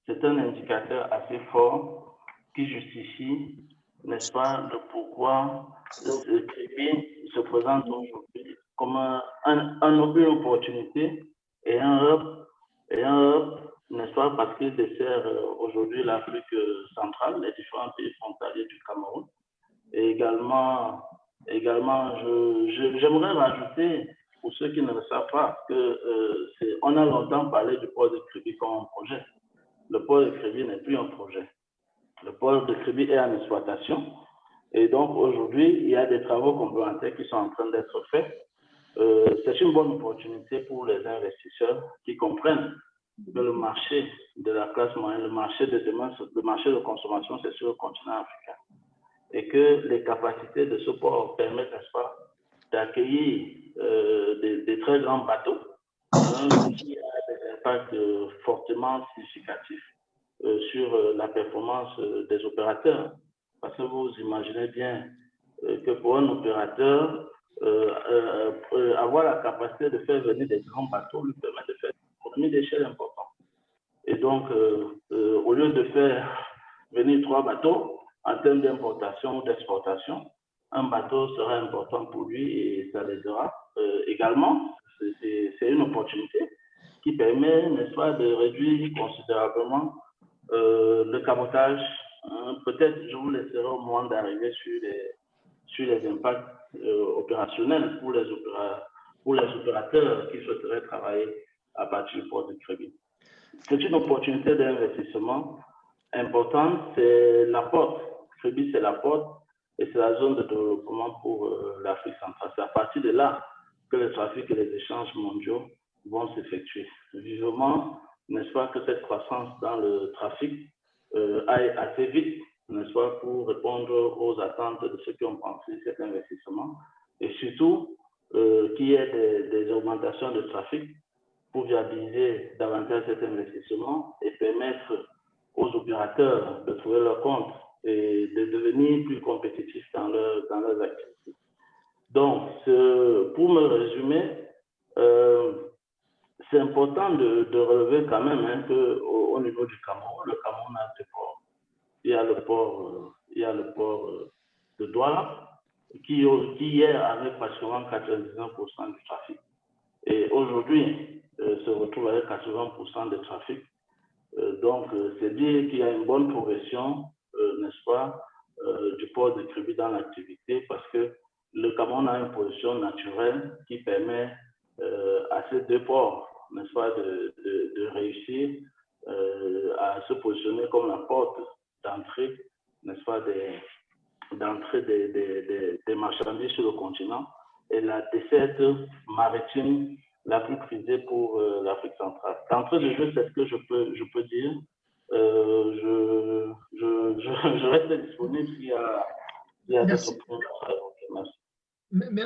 C'est un indicateur assez fort qui justifie, n'est-ce pas, le pourquoi le crédit se présente aujourd'hui comme une opportunité et un hub, n'est-ce pas, parce qu'il dessert aujourd'hui l'Afrique centrale, les différents pays frontaliers du Cameroun. Et également, j'aimerais rajouter, pour ceux qui ne le savent pas, on a longtemps parlé du port de Kribi comme un projet. Le port de Kribi n'est plus un projet. Le port de Kribi est en exploitation. Et donc, aujourd'hui, il y a des travaux complémentaires qui sont en train d'être faits. C'est une bonne opportunité pour les investisseurs qui comprennent que le marché de la classe moyenne, le marché de demain, le marché de consommation, c'est sur le continent africain. Et que les capacités de ce port permettent, n'est-ce pas, d'accueillir des très grands bateaux qui a des impacts fortement significatifs sur la performance des opérateurs. Parce que vous imaginez bien que pour un opérateur, avoir la capacité de faire venir des grands bateaux lui permet de faire une économie d'échelle importante. Et donc, au lieu de faire venir 3 bateaux, en termes d'importation ou d'exportation, un bateau sera important pour lui et ça l'aidera. Également, c'est une opportunité qui permet, n'est-ce pas, de réduire considérablement le cabotage. Peut-être je vous laisserai au moment d'arriver sur les impacts opérationnels pour les opérateurs qui souhaiteraient travailler à partir du port de Kribi. C'est une opportunité d'investissement importante, c'est la porte. Kribi, c'est la porte et c'est la zone de développement pour l'Afrique centrale. C'est à partir de là que le trafic et les échanges mondiaux vont s'effectuer. Vivement, n'est-ce pas, que cette croissance dans le trafic aille assez vite, n'est-ce pas, pour répondre aux attentes de ceux qui ont pensé cet investissement et surtout qu'il y ait des augmentations de trafic pour viabiliser davantage cet investissement et permettre aux opérateurs de trouver leur compte et de devenir plus compétitifs dans leurs activités. Donc, pour me résumer, c'est important de relever quand même qu'au niveau du Cameroun, le Cameroun a 2 ports. Il y a le port de Douala qui hier avait pratiquement 99% du trafic. Et aujourd'hui, se retrouve avec 80% de trafic. Donc, c'est dire qu'il y a une bonne progression, n'est-ce pas, du port de Kribi dans l'activité parce que le Cameroun a une position naturelle qui permet à ces 2 ports, n'est-ce pas, de réussir à se positionner comme la porte d'entrée, n'est-ce pas, des marchandises sur le continent et la desserte maritime la plus prisée pour l'Afrique centrale. D'entrée de jeu, c'est ce que je peux dire. Je reste disponible s'il y a d'autres points. Merci.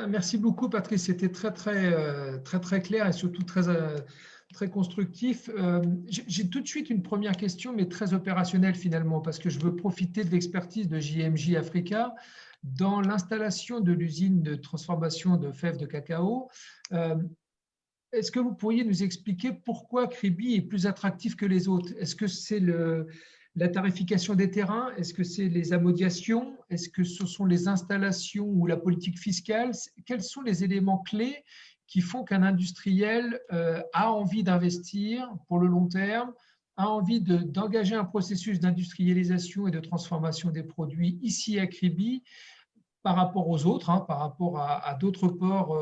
Merci beaucoup, Patrice. C'était très clair et surtout très constructif. J'ai tout de suite une première question, mais très opérationnelle finalement, parce que je veux profiter de l'expertise de JMJ Africa dans l'installation de l'usine de transformation de fèves de cacao. Est-ce que vous pourriez nous expliquer pourquoi Kribi est plus attractif que les autres? Est-ce que c'est la tarification des terrains? Est-ce que c'est les amodiations? Est-ce que ce sont les installations ou la politique fiscale? Quels sont les éléments clés qui font qu'un industriel a envie d'investir pour le long terme, a envie d'engager un processus d'industrialisation et de transformation des produits ici à Kribi par rapport aux autres, par rapport à d'autres ports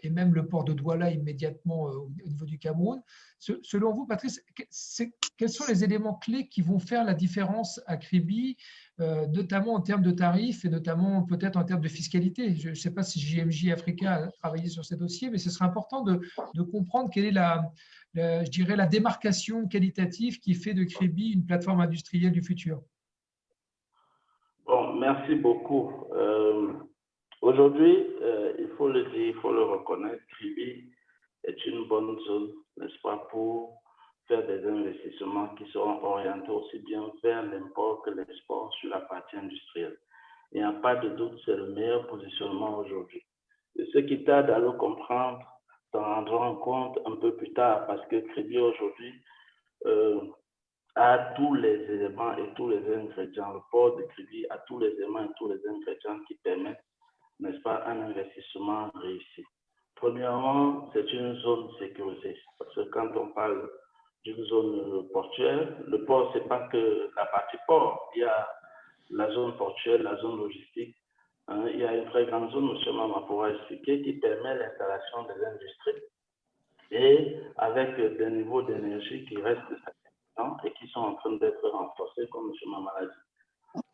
et même le port de Douala immédiatement au niveau du Cameroun. Selon vous, Patrice, quels sont les éléments clés qui vont faire la différence à Kribi, notamment en termes de tarifs et notamment peut-être en termes de fiscalité? Je ne sais pas si JMJ Africa a travaillé sur ces dossiers, mais ce serait important de comprendre quelle est je dirais, la démarcation qualitative qui fait de Kribi une plateforme industrielle du futur. Bon, merci beaucoup. Aujourd'hui, il faut le dire, il faut le reconnaître, Kribi est une bonne zone, n'est-ce pas, pour faire des investissements qui seront orientés aussi bien vers l'import que l'export sur la partie industrielle. Il n'y a pas de doute, c'est le meilleur positionnement aujourd'hui. Et ce qui tarde à le comprendre, s'en rendront compte un peu plus tard, parce que Crédit aujourd'hui a tous les éléments et tous les ingrédients. Le port de Crédit a tous les éléments et tous les ingrédients qui permettent, n'est-ce pas, un investissement réussi. Premièrement, c'est une zone sécurisée, parce que quand on parle d'une zone portuaire, le port, ce n'est pas que la partie port, il y a la zone portuaire, la zone logistique. Il y a une très grande zone, M. Mama pourra expliquer, qui permet l'installation des industries et avec des niveaux d'énergie qui restent satisfaisants et qui sont en train d'être renforcés, comme M. Mama l'a dit.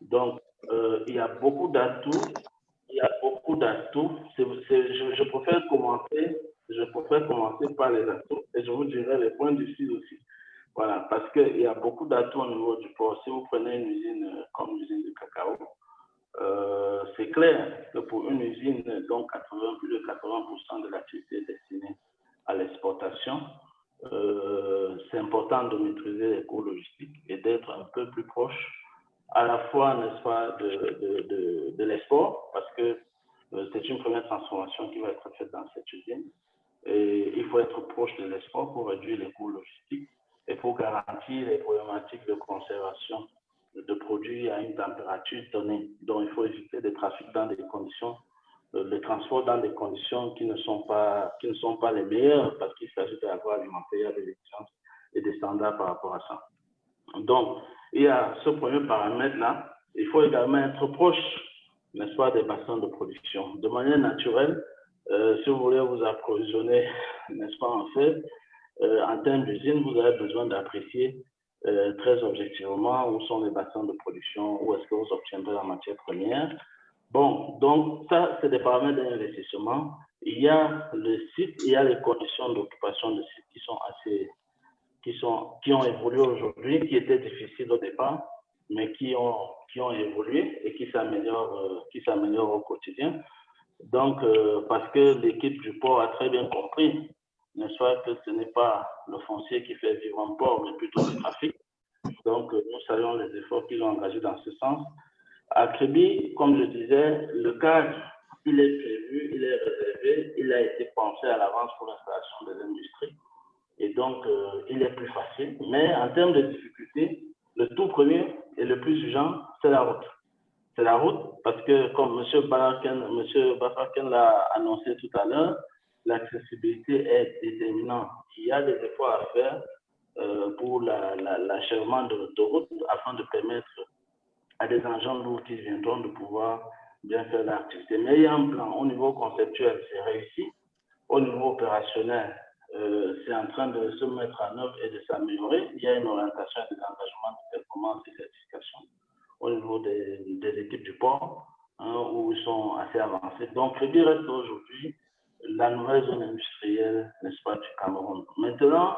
Donc, il y a beaucoup d'atouts. Il y a beaucoup d'atouts. Je préfère commencer par les atouts et je vous dirai les points difficiles aussi. Voilà, parce qu'il y a beaucoup d'atouts au niveau du port. Si vous prenez une usine comme l'usine de cacao, c'est clair que pour une usine dont plus de 80% de l'activité est destinée à l'exportation, c'est important de maîtriser les coûts logistiques et d'être un peu plus proche à la fois, n'est-ce pas, de l'export, parce que c'est une première transformation qui va être faite dans cette usine. Et il faut être proche de l'export pour réduire les coûts logistiques et pour garantir les problématiques de conservation de produits à une température donnée. Donc, il faut éviter des trafics dans des conditions, les transports dans des conditions qui ne sont pas les meilleures, parce qu'il s'agit d'agroalimentaire, il y a des exigences et des standards par rapport à ça. Donc, il y a ce premier paramètre-là. Il faut également être proche, n'est-ce pas, des bassins de production. De manière naturelle, si vous voulez vous approvisionner, n'est-ce pas, en fait, en termes d'usine, vous avez besoin d'apprécier très objectivement où sont les bassins de production, où est-ce que vous obtiendrez la matière première. Bon, donc ça, c'est des paramètres d'investissement. Il y a le site, il y a les conditions d'occupation de site qui ont évolué aujourd'hui, qui étaient difficiles au départ, mais qui ont évolué et qui s'améliorent au quotidien. Donc, parce que l'équipe du port a très bien compris, n'est-ce pas, que ce n'est pas le foncier qui fait vivre un port, mais plutôt le trafic. Donc, nous saluons les efforts qu'ils ont engagés dans ce sens. À Crédit, comme je disais, le cadre, il est prévu, il est réservé, il a été pensé à l'avance pour l'installation des industries. Et donc, il est plus facile. Mais en termes de difficulté, le tout premier et le plus urgent, c'est la route. C'est la route parce que, comme M. Bafaken l'a annoncé tout à l'heure, l'accessibilité est déterminante. Il y a des efforts à faire pour l'achèvement de l'autoroute afin de permettre à des engins lourds qui viendront de pouvoir bien faire l'activité. Mais il y a un plan au niveau conceptuel, c'est réussi. Au niveau opérationnel, c'est en train de se mettre en œuvre et de s'améliorer. Il y a une orientation des engagements de performance et certification au niveau des équipes du port, où ils sont assez avancés. Donc, Crédit reste aujourd'hui la nouvelle zone industrielle, n'est-ce pas, du Cameroun. Maintenant,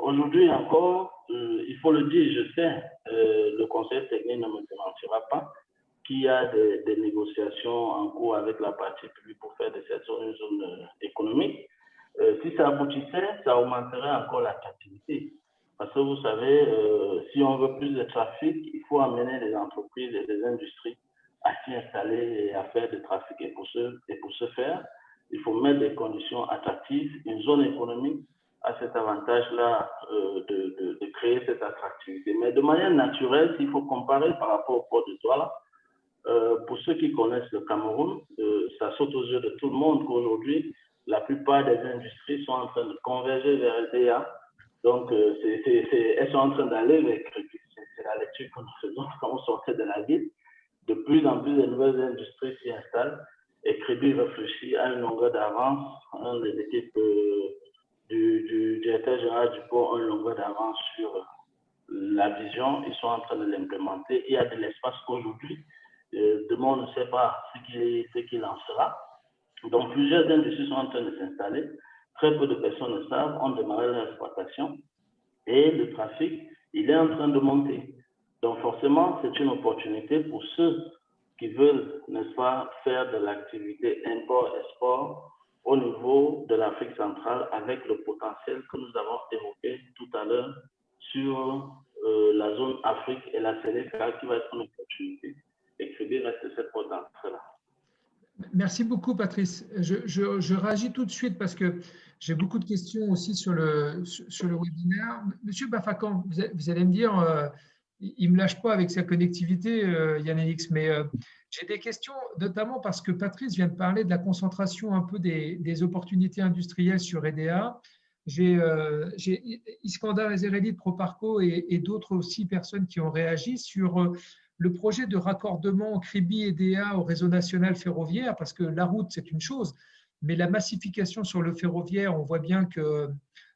aujourd'hui encore, il faut le dire, je sais, le conseil technique ne me démentira pas, qu'il y a des négociations en cours avec la partie publique pour faire de cette zone une zone économique. Si ça aboutissait, ça augmenterait encore l'attractivité. Parce que vous savez, si on veut plus de trafic, il faut amener les entreprises et les industries à s'y installer et à faire du trafic. Et pour ce faire, il faut mettre des conditions attractives. Une zone économique a cet avantage-là de créer cette attractivité. Mais de manière naturelle, s'il faut comparer par rapport au port de Douala, pour ceux qui connaissent le Cameroun, ça saute aux yeux de tout le monde qu'aujourd'hui, la plupart des industries sont en train de converger vers LDA. Donc, elles sont en train d'aller vers Crédit. C'est la lecture que nous faisons quand on sortait de la ville. De plus en plus de nouvelles industries s'y installent et Crédit réfléchit à une longueur d'avance. Les équipes du directeur général du port ont une longueur d'avance sur la vision. Ils sont en train de l'implémenter. Il y a de l'espace aujourd'hui. Demain, on ne sait pas ce qu'il en sera. Donc, plusieurs industries sont en train de s'installer. Très peu de personnes le savent, ont démarré leur exploitation. Et le trafic, il est en train de monter. Donc, forcément, c'est une opportunité pour ceux qui veulent, n'est-ce pas, faire de l'activité import-export au niveau de l'Afrique centrale avec le potentiel que nous avons évoqué tout à l'heure sur la zone Afrique et la CELECA qui va être une opportunité. Et Kribi reste cette porte d'entrée-là. Merci beaucoup, Patrice. Je réagis tout de suite parce que j'ai beaucoup de questions aussi sur le webinaire. Monsieur Bafakan, vous allez me dire, il ne me lâche pas avec sa connectivité, Yannick, mais j'ai des questions, notamment parce que Patrice vient de parler de la concentration un peu des opportunités industrielles sur EDA. J'ai Iskandar Ezereli de Proparco et d'autres aussi personnes qui ont réagi sur le projet de raccordement Kribi EDA au réseau national ferroviaire, parce que la route, c'est une chose, mais la massification sur le ferroviaire, on voit bien que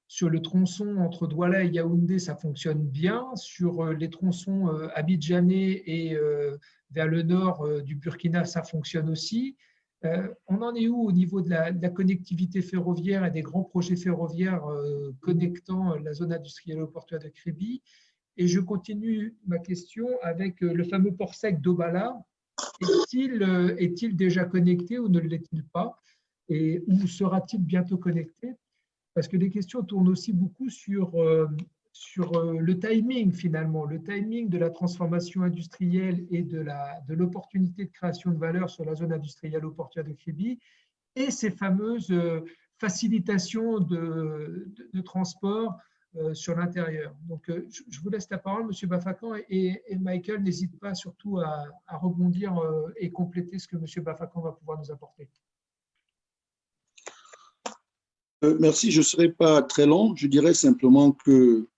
sur le tronçon entre Douala et Yaoundé, ça fonctionne bien. Sur les tronçons abidjanais et vers le nord du Burkina, ça fonctionne aussi. On en est où au niveau de la connectivité ferroviaire et des grands projets ferroviaires connectant la zone industrielle au portuaire de Kribi? Et je continue ma question avec le fameux port sec d'Obala. Est-il déjà connecté ou ne l'est-il pas? Et où sera-t-il bientôt connecté? Parce que les questions tournent aussi beaucoup sur le timing, finalement, le timing de la transformation industrielle et de l'opportunité de création de valeur sur la zone industrielle au portuaire de Kribi et ces fameuses facilitations de transport sur l'intérieur. Donc, je vous laisse la parole, M. Bafakan, et Michael, n'hésite pas surtout à rebondir et compléter ce que M. Bafakan va pouvoir nous apporter. Merci, je ne serai pas très long. Je dirais simplement que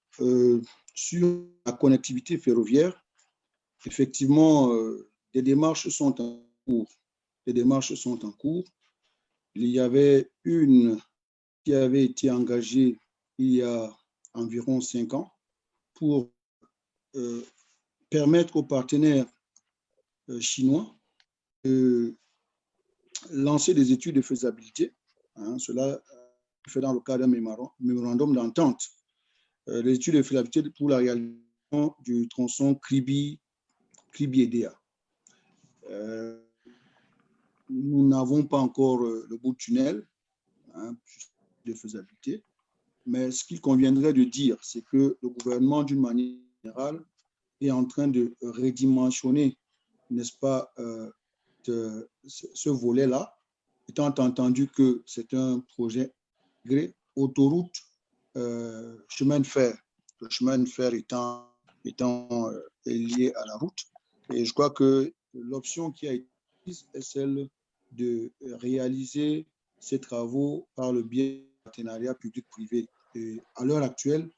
sur la connectivité ferroviaire, effectivement, des démarches sont en cours. Des démarches sont en cours. Il y avait une qui avait été engagée il y a environ 5 ans pour permettre aux partenaires chinois de lancer des études de faisabilité. Cela fait dans le cadre d'un mémorandum d'entente. Les études de faisabilité pour la réalisation du tronçon Kribi-EDA. Nous n'avons pas encore le bout de tunnel de faisabilité. Mais ce qu'il conviendrait de dire, c'est que le gouvernement, d'une manière générale, est en train de redimensionner, n'est-ce pas, ce volet-là, étant entendu que c'est un projet autoroute, chemin de fer. Le chemin de fer étant lié à la route. Et je crois que l'option qui a été prise est celle de réaliser ces travaux par le biais du partenariat public-privé. Et à l'heure actuelle,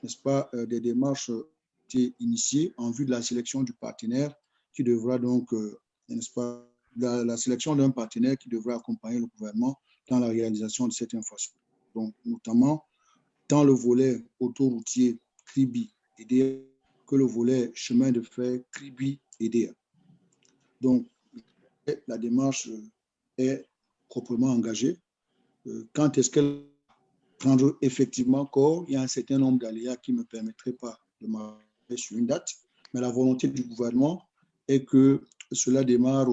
n'est-ce pas, des démarches ont été initiées en vue de la sélection du partenaire qui devra donc, n'est-ce pas, la sélection d'un partenaire qui devra accompagner le gouvernement dans la réalisation de cette infrastructure. Donc, notamment dans le volet autoroutier Kribi-EDA que le volet chemin de fer Kribi-EDA. Donc, la démarche est proprement engagée. Quand est-ce qu'elle prendre effectivement corps? Il y a un certain nombre d'aléas qui ne me permettraient pas de m'arrêter sur une date, mais la volonté du gouvernement est que cela démarre,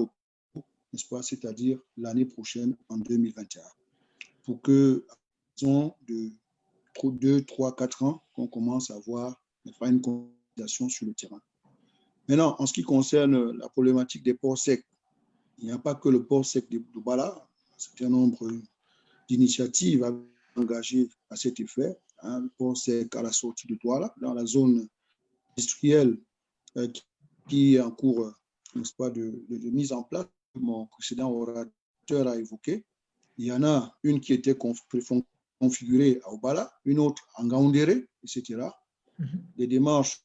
n'est-ce pas, c'est-à-dire l'année prochaine, en 2021, pour que, en de 2, 3, 4 ans, qu'on commence à voir une consolidation sur le terrain. Maintenant, en ce qui concerne la problématique des ports secs, il n'y a pas que le port sec de Douala, un certain nombre d'initiatives engagées à cet effet. Le port sec à la sortie de Douala, dans la zone industrielle qui est en cours, n'est-ce pas, de mise en place, mon précédent orateur a évoqué. Il y en a une qui était configurée à Obala, une autre en Gaoundéré, etc. Les démarches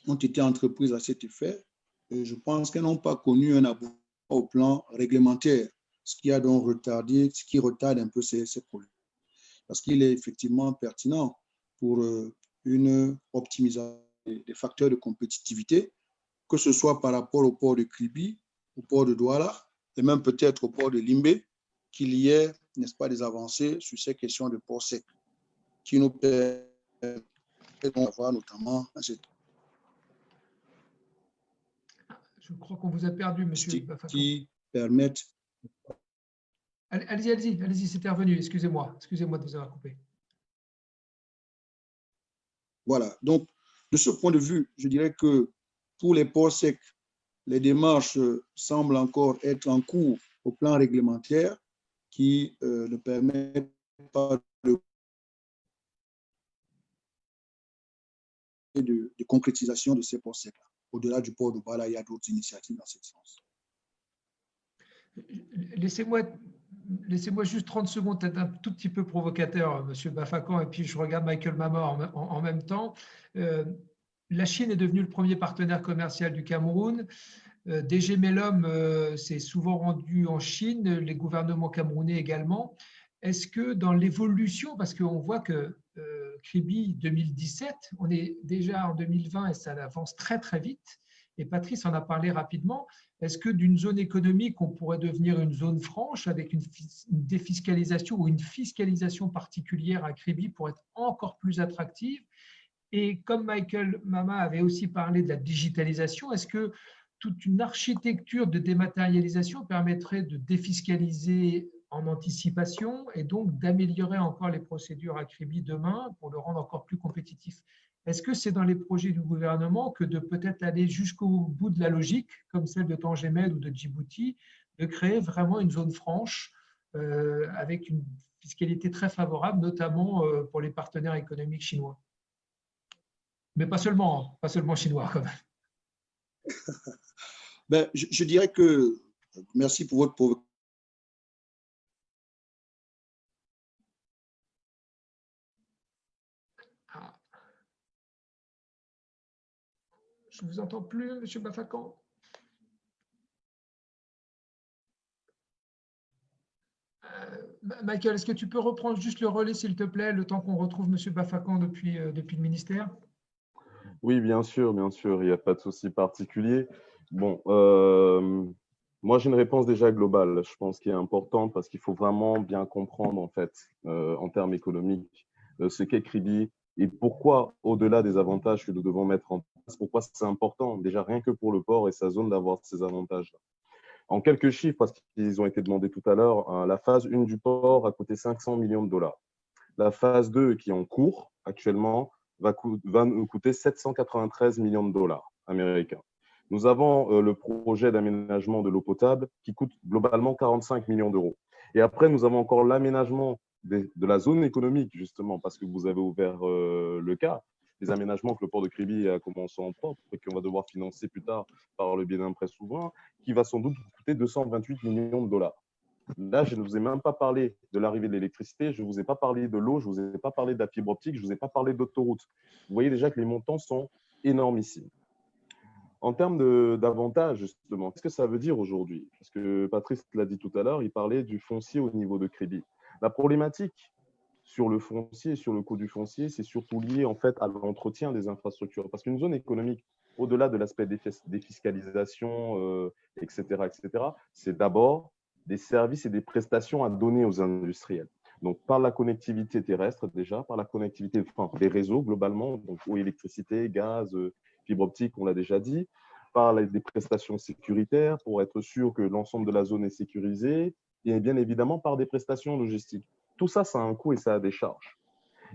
ont été entreprises à cet effet et je pense qu'elles n'ont pas connu un aboutissement au plan réglementaire, ce qui a donc retardé, ce qui retarde un peu ces projets. Parce qu'il est effectivement pertinent pour une optimisation des facteurs de compétitivité, que ce soit par rapport au port de Kribi, au port de Douala, et même peut-être au port de Limbé, qu'il y ait, n'est-ce pas, des avancées sur ces questions de port sec, qui nous permettent d'avoir notamment cette... Je crois qu'on vous a perdu, monsieur Bafakan. Qui permettent... Allez-y, c'était revenu, excusez-moi de vous avoir coupé. Voilà, donc de ce point de vue, je dirais que pour les ports secs, les démarches semblent encore être en cours au plan réglementaire qui ne permettent pas de concrétisation de ces procès-là. Au-delà du port de Bala, il y a d'autres initiatives dans ce sens. Laissez-moi juste 30 secondes, être un tout petit peu provocateur, M. Bafakan, et puis je regarde Michael Mama en même temps. La Chine est devenue le premier partenaire commercial du Cameroun. DG Mellom s'est souvent rendu en Chine, les gouvernements camerounais également. Est-ce que dans l'évolution, parce qu'on voit que Kribi 2017, on est déjà en 2020 et ça avance très très vite, et Patrice en a parlé rapidement, est-ce que d'une zone économique, on pourrait devenir une zone franche avec une défiscalisation ou une fiscalisation particulière à Kribi pour être encore plus attractive? Et comme Michael Mama avait aussi parlé de la digitalisation, est-ce que toute une architecture de dématérialisation permettrait de défiscaliser en anticipation et donc d'améliorer encore les procédures à Kribi demain pour le rendre encore plus compétitif? Est-ce que c'est dans les projets du gouvernement que de peut-être aller jusqu'au bout de la logique, comme celle de Tangemed ou de Djibouti, de créer vraiment une zone franche avec une fiscalité très favorable, notamment pour les partenaires économiques chinois? Mais pas seulement chinois quand même. Ben, je dirais que, merci pour votre provocation. Je ne vous entends plus, M. Bafakan. Michael, est-ce que tu peux reprendre juste le relais, s'il te plaît, le temps qu'on retrouve M. Bafakan depuis le ministère? Oui, bien sûr, il n'y a pas de souci particulier. Bon, moi j'ai une réponse déjà globale, je pense, qui est importante parce qu'il faut vraiment bien comprendre, en fait, en termes économiques, ce qu'est Kribi et pourquoi, au-delà des avantages que nous devons mettre en place, pourquoi c'est important, déjà rien que pour le port et sa zone, d'avoir ces avantages-là. En quelques chiffres, parce qu'ils ont été demandés tout à l'heure, la phase 1 du port a coûté 500 millions de dollars. La phase 2, qui est en cours actuellement, va nous coûter 793 millions de dollars américains. Nous avons le projet d'aménagement de l'eau potable qui coûte globalement 45 millions d'euros. Et après, nous avons encore l'aménagement de la zone économique, justement, parce que vous avez ouvert le cas, des aménagements que le port de Kribi a commencé en propre et qu'on va devoir financer plus tard par le biais d'un prêt souverain, qui va sans doute coûter 228 millions de dollars. Là, je ne vous ai même pas parlé de l'arrivée de l'électricité, je ne vous ai pas parlé de l'eau, je ne vous ai pas parlé de la fibre optique, je ne vous ai pas parlé d'autoroutes. Vous voyez déjà que les montants sont énormissimes. En termes d'avantages, justement, qu'est-ce que ça veut dire aujourd'hui? Parce que Patrice l'a dit tout à l'heure, il parlait du foncier au niveau de Kribi. La problématique sur le foncier, sur le coût du foncier, c'est surtout lié en fait à l'entretien des infrastructures. Parce qu'une zone économique, au-delà de l'aspect défiscalisation, etc., c'est d'abord des services et des prestations à donner aux industriels. Donc, par la connectivité terrestre déjà, par la connectivité des réseaux globalement, donc eau, électricité, gaz, fibre optique, on l'a déjà dit, par des prestations sécuritaires pour être sûr que l'ensemble de la zone est sécurisée, et bien évidemment par des prestations logistiques. Tout ça, ça a un coût et ça a des charges.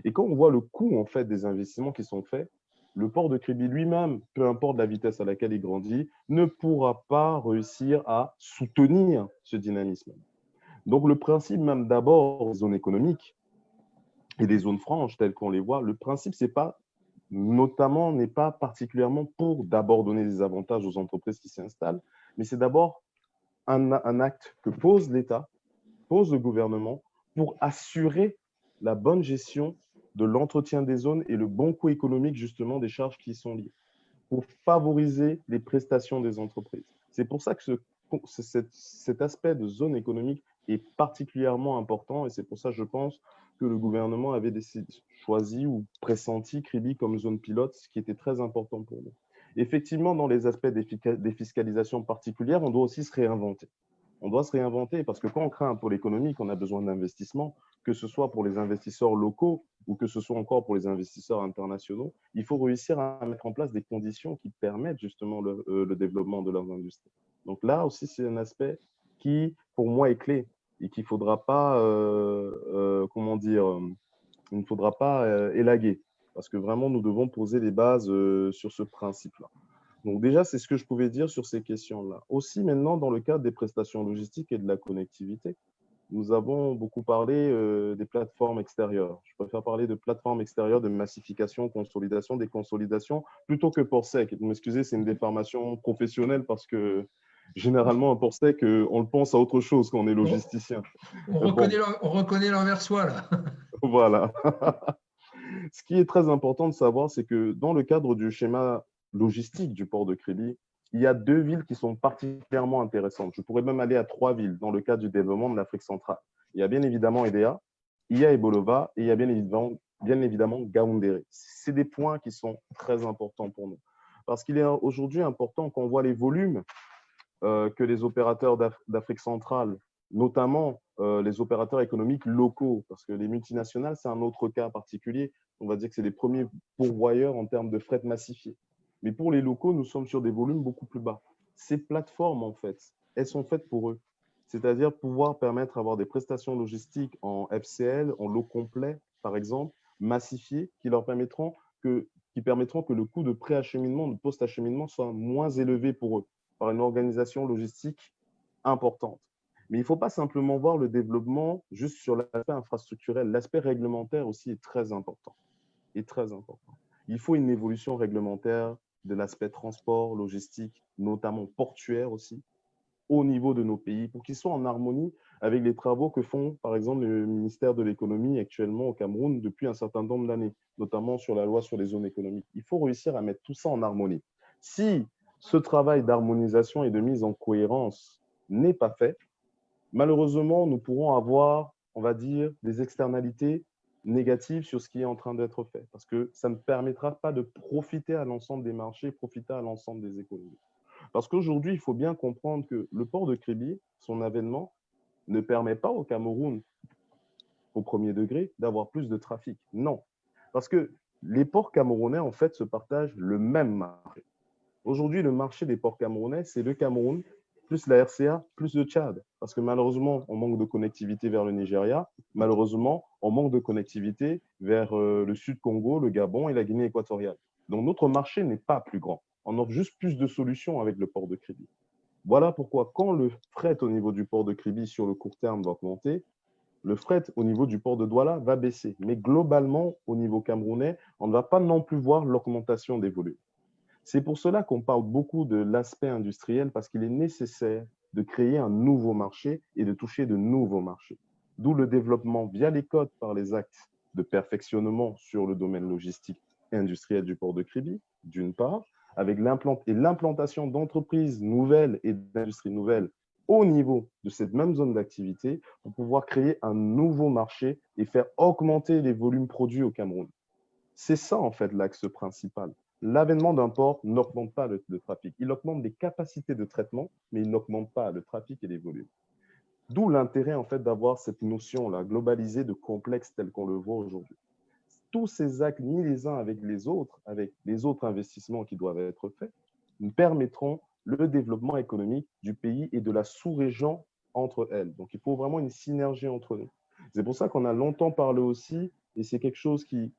Et quand on voit le coût en fait des investissements qui sont faits, le port de Kribi lui-même, peu importe la vitesse à laquelle il grandit, ne pourra pas réussir à soutenir ce dynamisme. Donc le principe même d'abord des zones économiques et des zones franches telles qu'on les voit, le principe n'est pas particulièrement pour d'abord donner des avantages aux entreprises qui s'y installent, mais c'est d'abord un acte que pose l'État, pose le gouvernement pour assurer la bonne gestion de l'entretien des zones et le bon coût économique justement des charges qui y sont liées, pour favoriser les prestations des entreprises. C'est pour ça que cet aspect de zone économique est particulièrement important et c'est pour ça, je pense, que le gouvernement avait choisi ou pressenti Kribi comme zone pilote, ce qui était très important pour nous. Effectivement, dans les aspects des fiscalisations particulières, on doit aussi se réinventer. On doit se réinventer parce que quand on crée un pôle économique, on a besoin d'investissement, que ce soit pour les investisseurs locaux ou que ce soit encore pour les investisseurs internationaux. Il faut réussir à mettre en place des conditions qui permettent justement le développement de leurs industries. Donc là aussi, c'est un aspect qui, pour moi, est clé et qu'il ne faudra pas, il ne faudra pas élaguer parce que vraiment, nous devons poser les bases sur ce principe-là. Donc déjà, c'est ce que je pouvais dire sur ces questions-là. Aussi maintenant, dans le cadre des prestations logistiques et de la connectivité, nous avons beaucoup parlé des plateformes extérieures. Je préfère parler de plateformes extérieures, de massification, consolidation, déconsolidation, plutôt que port sec. Vous m'excusez, c'est une déformation professionnelle parce que généralement, un port sec, on le pense à autre chose quand on est logisticien. On Bon, reconnaît l'envers soi, là. voilà. Ce qui est très important de savoir, c'est que dans le cadre du schéma logistique du port de Kribi, il y a 2 villes qui sont particulièrement intéressantes. Je pourrais même aller à 3 villes dans le cadre du développement de l'Afrique centrale. Il y a bien évidemment Edea, il y a Ebolova et il y a bien évidemment Gaoundéré. C'est des points qui sont très importants pour nous. Parce qu'il est aujourd'hui important qu'on voit les volumes que les opérateurs d'Afrique centrale, notamment les opérateurs économiques locaux, parce que les multinationales, c'est un autre cas particulier. On va dire que c'est les premiers pourvoyeurs en termes de fret massifié. Mais pour les locaux, nous sommes sur des volumes beaucoup plus bas. Ces plateformes, en fait, elles sont faites pour eux. C'est-à-dire pouvoir permettre d'avoir des prestations logistiques en FCL, en lot complet, par exemple, massifiées, qui permettront que le coût de pré-acheminement, de post-acheminement soit moins élevé pour eux, par une organisation logistique importante. Mais il ne faut pas simplement voir le développement juste sur l'aspect infrastructurel. L'aspect réglementaire aussi est très important. Il faut une évolution réglementaire de l'aspect transport, logistique, notamment portuaire aussi, au niveau de nos pays, pour qu'ils soient en harmonie avec les travaux que font, par exemple, le ministère de l'économie actuellement au Cameroun depuis un certain nombre d'années, notamment sur la loi sur les zones économiques. Il faut réussir à mettre tout ça en harmonie. Si ce travail d'harmonisation et de mise en cohérence n'est pas fait, malheureusement, nous pourrons avoir, on va dire, des externalités négatives sur ce qui est en train d'être fait, parce que ça ne permettra pas de profiter à l'ensemble des marchés, profiter à l'ensemble des économies. Parce qu'aujourd'hui, il faut bien comprendre que le port de Kribi, son avènement, ne permet pas au Cameroun, au premier degré, d'avoir plus de trafic. Non. Parce que les ports camerounais, en fait, se partagent le même marché. Aujourd'hui, le marché des ports camerounais, c'est le Cameroun, plus la RCA, plus le Tchad. Parce que malheureusement, on manque de connectivité vers le Nigeria. Malheureusement, on manque de connectivité vers le Sud Congo, le Gabon et la Guinée équatoriale. Donc, notre marché n'est pas plus grand. On offre juste plus de solutions avec le port de Kribi. Voilà pourquoi, quand le fret au niveau du port de Kribi sur le court terme va augmenter, le fret au niveau du port de Douala va baisser. Mais globalement, au niveau camerounais, on ne va pas non plus voir l'augmentation des volumes. C'est pour cela qu'on parle beaucoup de l'aspect industriel, parce qu'il est nécessaire de créer un nouveau marché et de toucher de nouveaux marchés. D'où le développement via les codes par les actes de perfectionnement sur le domaine logistique et industriel du port de Kribi, d'une part, avec l'implantation d'entreprises nouvelles et d'industries nouvelles au niveau de cette même zone d'activité pour pouvoir créer un nouveau marché et faire augmenter les volumes produits au Cameroun. C'est ça, en fait, l'axe principal. L'avènement d'un port n'augmente pas le trafic. Il augmente des capacités de traitement, mais il n'augmente pas le trafic et les volumes. D'où l'intérêt, en fait, d'avoir cette notion-là globalisée de complexe tel qu'on le voit aujourd'hui. Tous ces actes, ni les uns avec les autres investissements qui doivent être faits, nous permettront le développement économique du pays et de la sous-région entre elles. Donc, il faut vraiment une synergie entre nous. C'est pour ça qu'on a longtemps parlé aussi, et c'est quelque chose qui,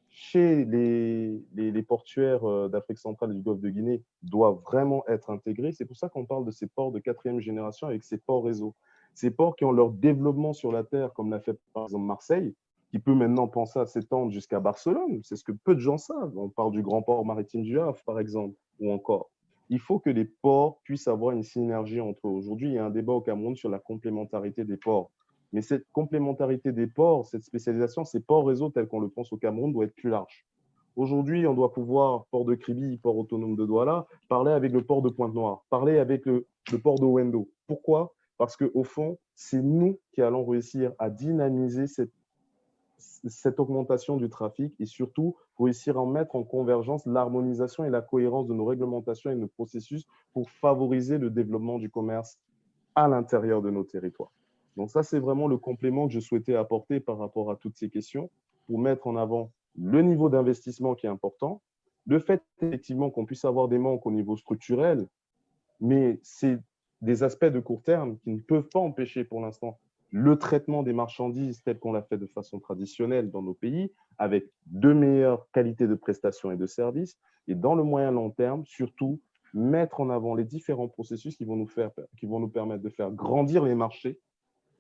chez les portuaires d'Afrique centrale et du Golfe de Guinée, doit vraiment être intégré. C'est pour ça qu'on parle de ces ports de 4e génération avec ces ports réseau. Ces ports qui ont leur développement sur la terre, comme l'a fait par exemple Marseille, qui peut maintenant penser à s'étendre jusqu'à Barcelone. C'est ce que peu de gens savent. On parle du grand port maritime du Havre, par exemple, ou encore. Il faut que les ports puissent avoir une synergie entre eux. Aujourd'hui, il y a un débat au Cameroun sur la complémentarité des ports. Mais cette complémentarité des ports, cette spécialisation, ces ports réseaux tels qu'on le pense au Cameroun, doit être plus large. Aujourd'hui, on doit pouvoir, port de Kribi, port autonome de Douala, parler avec le port de Pointe-Noire, parler avec le port de Wendo. Pourquoi? Parce qu'au fond, c'est nous qui allons réussir à dynamiser cette augmentation du trafic et surtout réussir à mettre en convergence l'harmonisation et la cohérence de nos réglementations et de nos processus pour favoriser le développement du commerce à l'intérieur de nos territoires. Donc ça, c'est vraiment le complément que je souhaitais apporter par rapport à toutes ces questions pour mettre en avant le niveau d'investissement qui est important, le fait effectivement qu'on puisse avoir des manques au niveau structurel, mais c'est des aspects de court terme qui ne peuvent pas empêcher pour l'instant le traitement des marchandises tel qu'on l'a fait de façon traditionnelle dans nos pays, avec de meilleures qualités de prestations et de services. Et dans le moyen long terme, surtout, mettre en avant les différents processus qui vont nous permettre de faire grandir les marchés,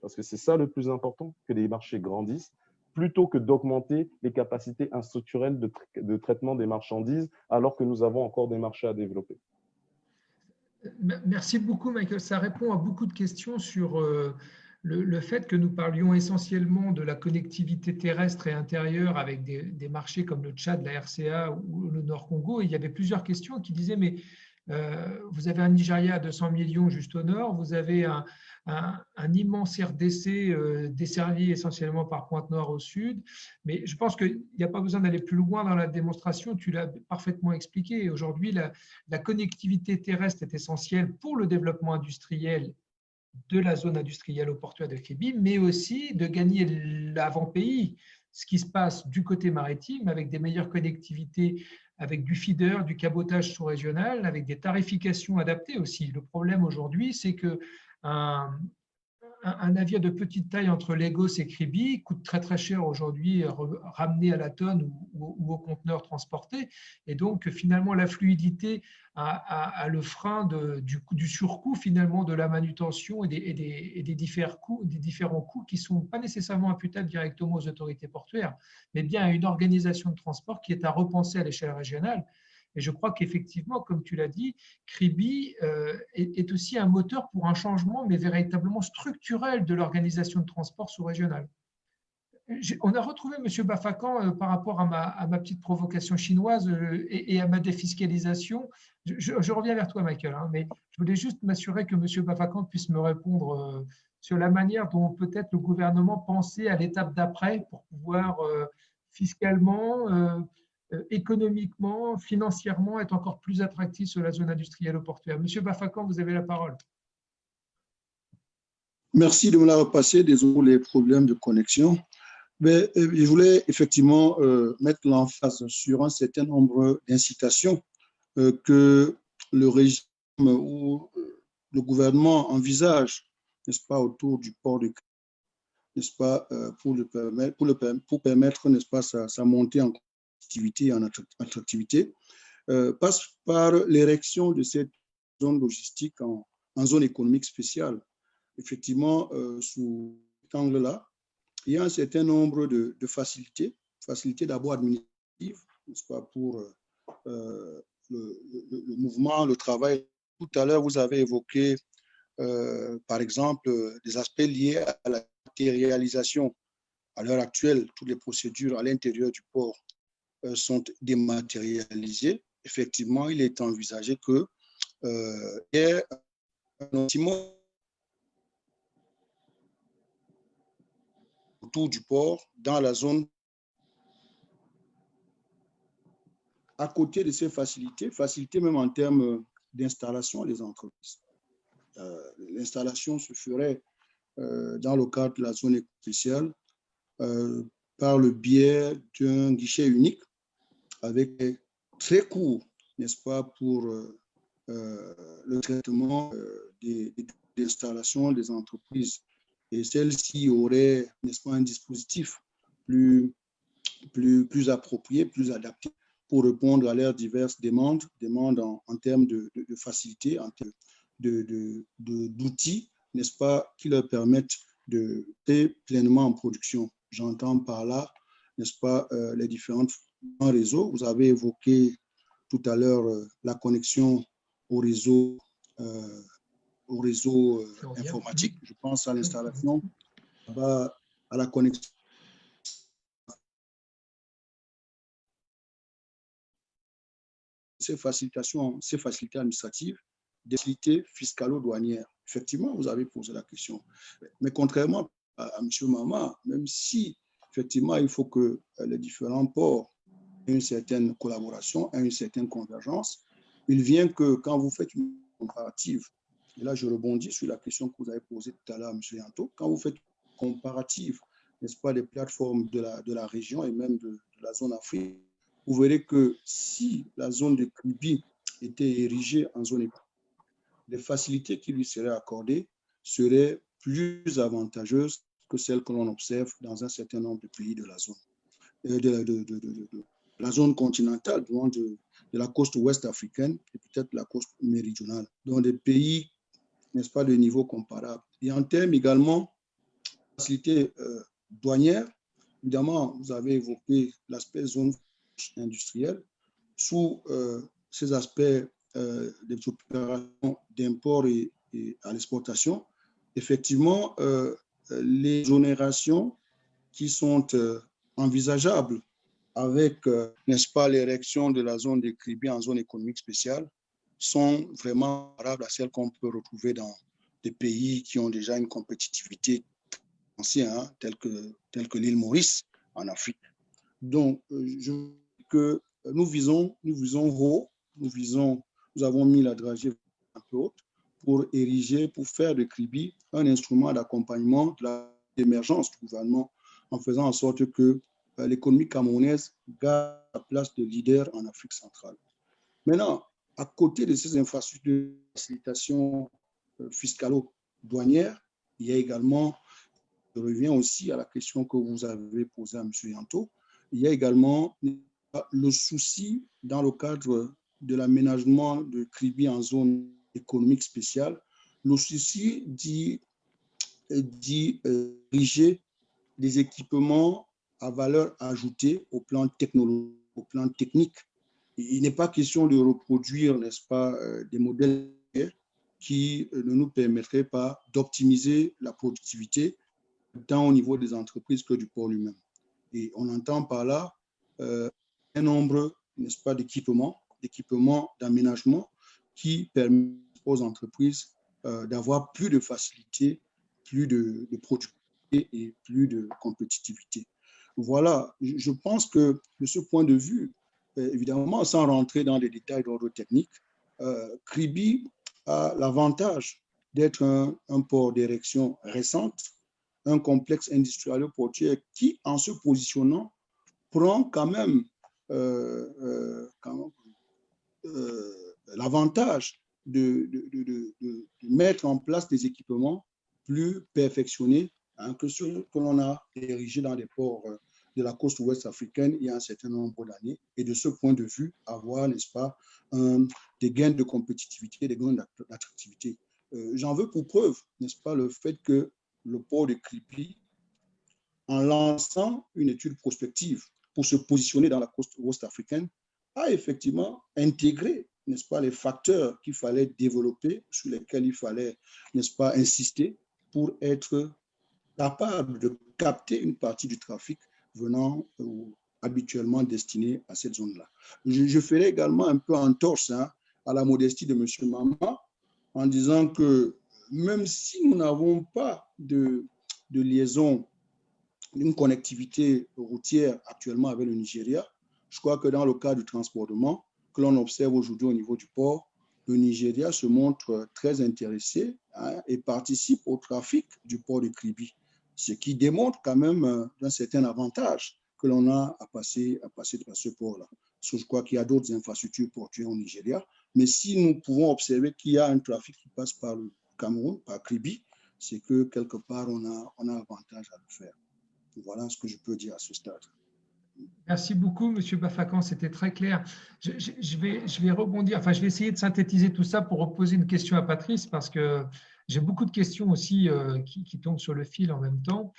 parce que c'est ça le plus important, que les marchés grandissent, plutôt que d'augmenter les capacités structurelles de traitement des marchandises, alors que nous avons encore des marchés à développer. Merci beaucoup, Michael. Ça répond à beaucoup de questions sur le fait que nous parlions essentiellement de la connectivité terrestre et intérieure avec des marchés comme le Tchad, la RCA ou le Nord Congo. Et il y avait plusieurs questions qui disaient, mais vous avez un Nigeria à 200 millions juste au nord, vous avez un immense RDC desservi essentiellement par Pointe-Noire au sud, mais je pense qu'il n'y a pas besoin d'aller plus loin dans la démonstration, tu l'as parfaitement expliqué. Aujourd'hui, la connectivité terrestre est essentielle pour le développement industriel de la zone industrielle au portuaire de Kribi, mais aussi de gagner l'avant-pays, ce qui se passe du côté maritime avec des meilleures connectivités, avec du feeder, du cabotage sous-régional, avec des tarifications adaptées aussi. Le problème aujourd'hui, c'est qu'un navire de petite taille entre Lagos et Kribi coûte très très cher aujourd'hui, ramené à la tonne ou au conteneur transporté. Et donc finalement la fluidité a le frein du surcoût finalement de la manutention et des différents coûts qui ne sont pas nécessairement imputables directement aux autorités portuaires, mais bien à une organisation de transport qui est à repenser à l'échelle régionale. Et je crois qu'effectivement, comme tu l'as dit, Kribi est aussi un moteur pour un changement, mais véritablement structurel de l'organisation de transport sous-régionale. On a retrouvé M. Bafakan par rapport à ma petite provocation chinoise et à ma défiscalisation. Je reviens vers toi, Michael, hein, mais je voulais juste m'assurer que M. Bafakan puisse me répondre sur la manière dont peut-être le gouvernement pensait à l'étape d'après pour pouvoir fiscalement, économiquement, financièrement, être encore plus attractif sur la zone industrielle au portuaire. Monsieur Bafakan, vous avez la parole. Merci de me la repasser. Désolé pour les problèmes de connexion. Mais je voulais effectivement mettre l'emphase sur un certain nombre d'incitations que le régime ou le gouvernement envisage, n'est-ce pas, autour du port de Kribi, n'est-ce pas, pour permettre, n'est-ce pas, sa montée en activité et en attractivité, passe par l'érection de cette zone logistique en zone économique spéciale. Effectivement, sous cet angle-là, il y a un certain nombre de facilités d'abord administratives, n'est-ce pas, pour le mouvement, le travail. Tout à l'heure, vous avez évoqué, par exemple, des aspects liés à la matérialisation. À l'heure actuelle, toutes les procédures à l'intérieur du port sont dématérialisées. Effectivement, il est envisagé qu'il y ait un optimum autour du port, dans la zone. À côté de ces facilités même en termes d'installation des entreprises. L'installation se ferait dans le cadre de la zone spéciale par le biais d'un guichet unique avec très court, n'est-ce pas, pour le traitement des installations des entreprises. Et celle-ci aurait, n'est-ce pas, un dispositif plus approprié, plus adapté pour répondre à leurs diverses demandes en termes de facilité, en termes d'outils, n'est-ce pas, qui leur permettent de être pleinement en production. J'entends par là, n'est-ce pas, les différents réseaux. Vous avez évoqué tout à l'heure la connexion au réseau informatique. Je pense à l'installation, à la connexion. Ces facilités administratives, des facilités fiscalo-douanières. Effectivement, vous avez posé la question. Mais contrairement à M. Mama, même si, effectivement, il faut que les différents ports aient une certaine collaboration, aient une certaine convergence, il vient que quand vous faites une comparative, et là je rebondis sur la question que vous avez posée tout à l'heure, M. Yanto, quand vous faites une comparative, n'est-ce pas, des plateformes de la région et même de la zone Afrique, vous verrez que si la zone de Kribi était érigée en zone économique, les facilités qui lui seraient accordées seraient plus avantageuses que celles que l'on observe dans un certain nombre de pays de la zone. de la zone continentale, de la côte ouest africaine et peut-être la côte méridionale, dans des pays, n'est-ce pas, de niveau comparable. Et en termes également de facilité douanière, évidemment, vous avez évoqué l'aspect zone industrielle. Sous ces aspects des opérations d'import et à l'exportation, effectivement, les exonérations qui sont envisageables avec, n'est-ce pas, l'érection de la zone des Cribis en zone économique spéciale sont vraiment comparables à celles qu'on peut retrouver dans des pays qui ont déjà une compétitivité ancienne, hein, telle que l'île Maurice en Afrique. Donc, que nous visons haut, nous avons mis la dragée un peu haute pour ériger, pour faire de Kribi un instrument d'accompagnement de l'émergence du gouvernement en faisant en sorte que l'économie camerounaise garde la place de leader en Afrique centrale. Maintenant, à côté de ces infrastructures de facilitation fiscalo-douanière, il y a également, je reviens aussi à la question que vous avez posée à M. Yanto, il y a également le souci dans le cadre de l'aménagement de Kribi en zone économique spéciale, le souci d'ériger des équipements à valeur ajoutée au plan technologique, au plan technique. Il n'est pas question de reproduire, n'est-ce pas, des modèles qui ne nous permettraient pas d'optimiser la productivité tant au niveau des entreprises que du port lui-même. Et on entend par là un nombre, n'est-ce pas, d'équipements d'aménagement qui permettent aux entreprises d'avoir plus de facilité, plus de productivité et plus de compétitivité. Voilà, je pense que de ce point de vue, évidemment, sans rentrer dans les détails d'ordre technique, Kribi a l'avantage d'être un port d'érection récente, un complexe industriel portuaire qui, en se positionnant, prend quand même l'avantage de mettre en place des équipements plus perfectionnés, hein, que ceux que l'on a érigés dans les ports de la côte ouest africaine il y a un certain nombre d'années, et de ce point de vue, avoir, n'est-ce pas, des gains de compétitivité, des gains d'attractivité. J'en veux pour preuve, n'est-ce pas, le fait que le port de Kribi, en lançant une étude prospective pour se positionner dans la côte ouest africaine, a effectivement intégré, n'est-ce pas, les facteurs qu'il fallait développer, sur lesquels il fallait, n'est-ce pas, insister pour être capable de capter une partie du trafic venant habituellement destiné à cette zone-là. Je ferai également un peu entorse à la modestie de M. Mama en disant que même si nous n'avons pas de liaison, une connectivité routière actuellement avec le Nigeria, je crois que dans le cas du transportement que l'on observe aujourd'hui au niveau du port, le Nigeria se montre très intéressé et participe au trafic du port de Kribi, ce qui démontre quand même un certain avantage que l'on a à passer par ce port-là. Je crois qu'il y a d'autres infrastructures portuaires au Nigeria, mais si nous pouvons observer qu'il y a un trafic qui passe par le Cameroun, par Kribi, c'est que quelque part on a avantage à le faire. Voilà ce que je peux dire à ce stade. Merci beaucoup, M. Bafakan, c'était très clair. Je vais rebondir, enfin, je vais essayer de synthétiser tout ça pour reposer une question à Patrice, parce que j'ai beaucoup de questions aussi qui tombent sur le fil en même temps.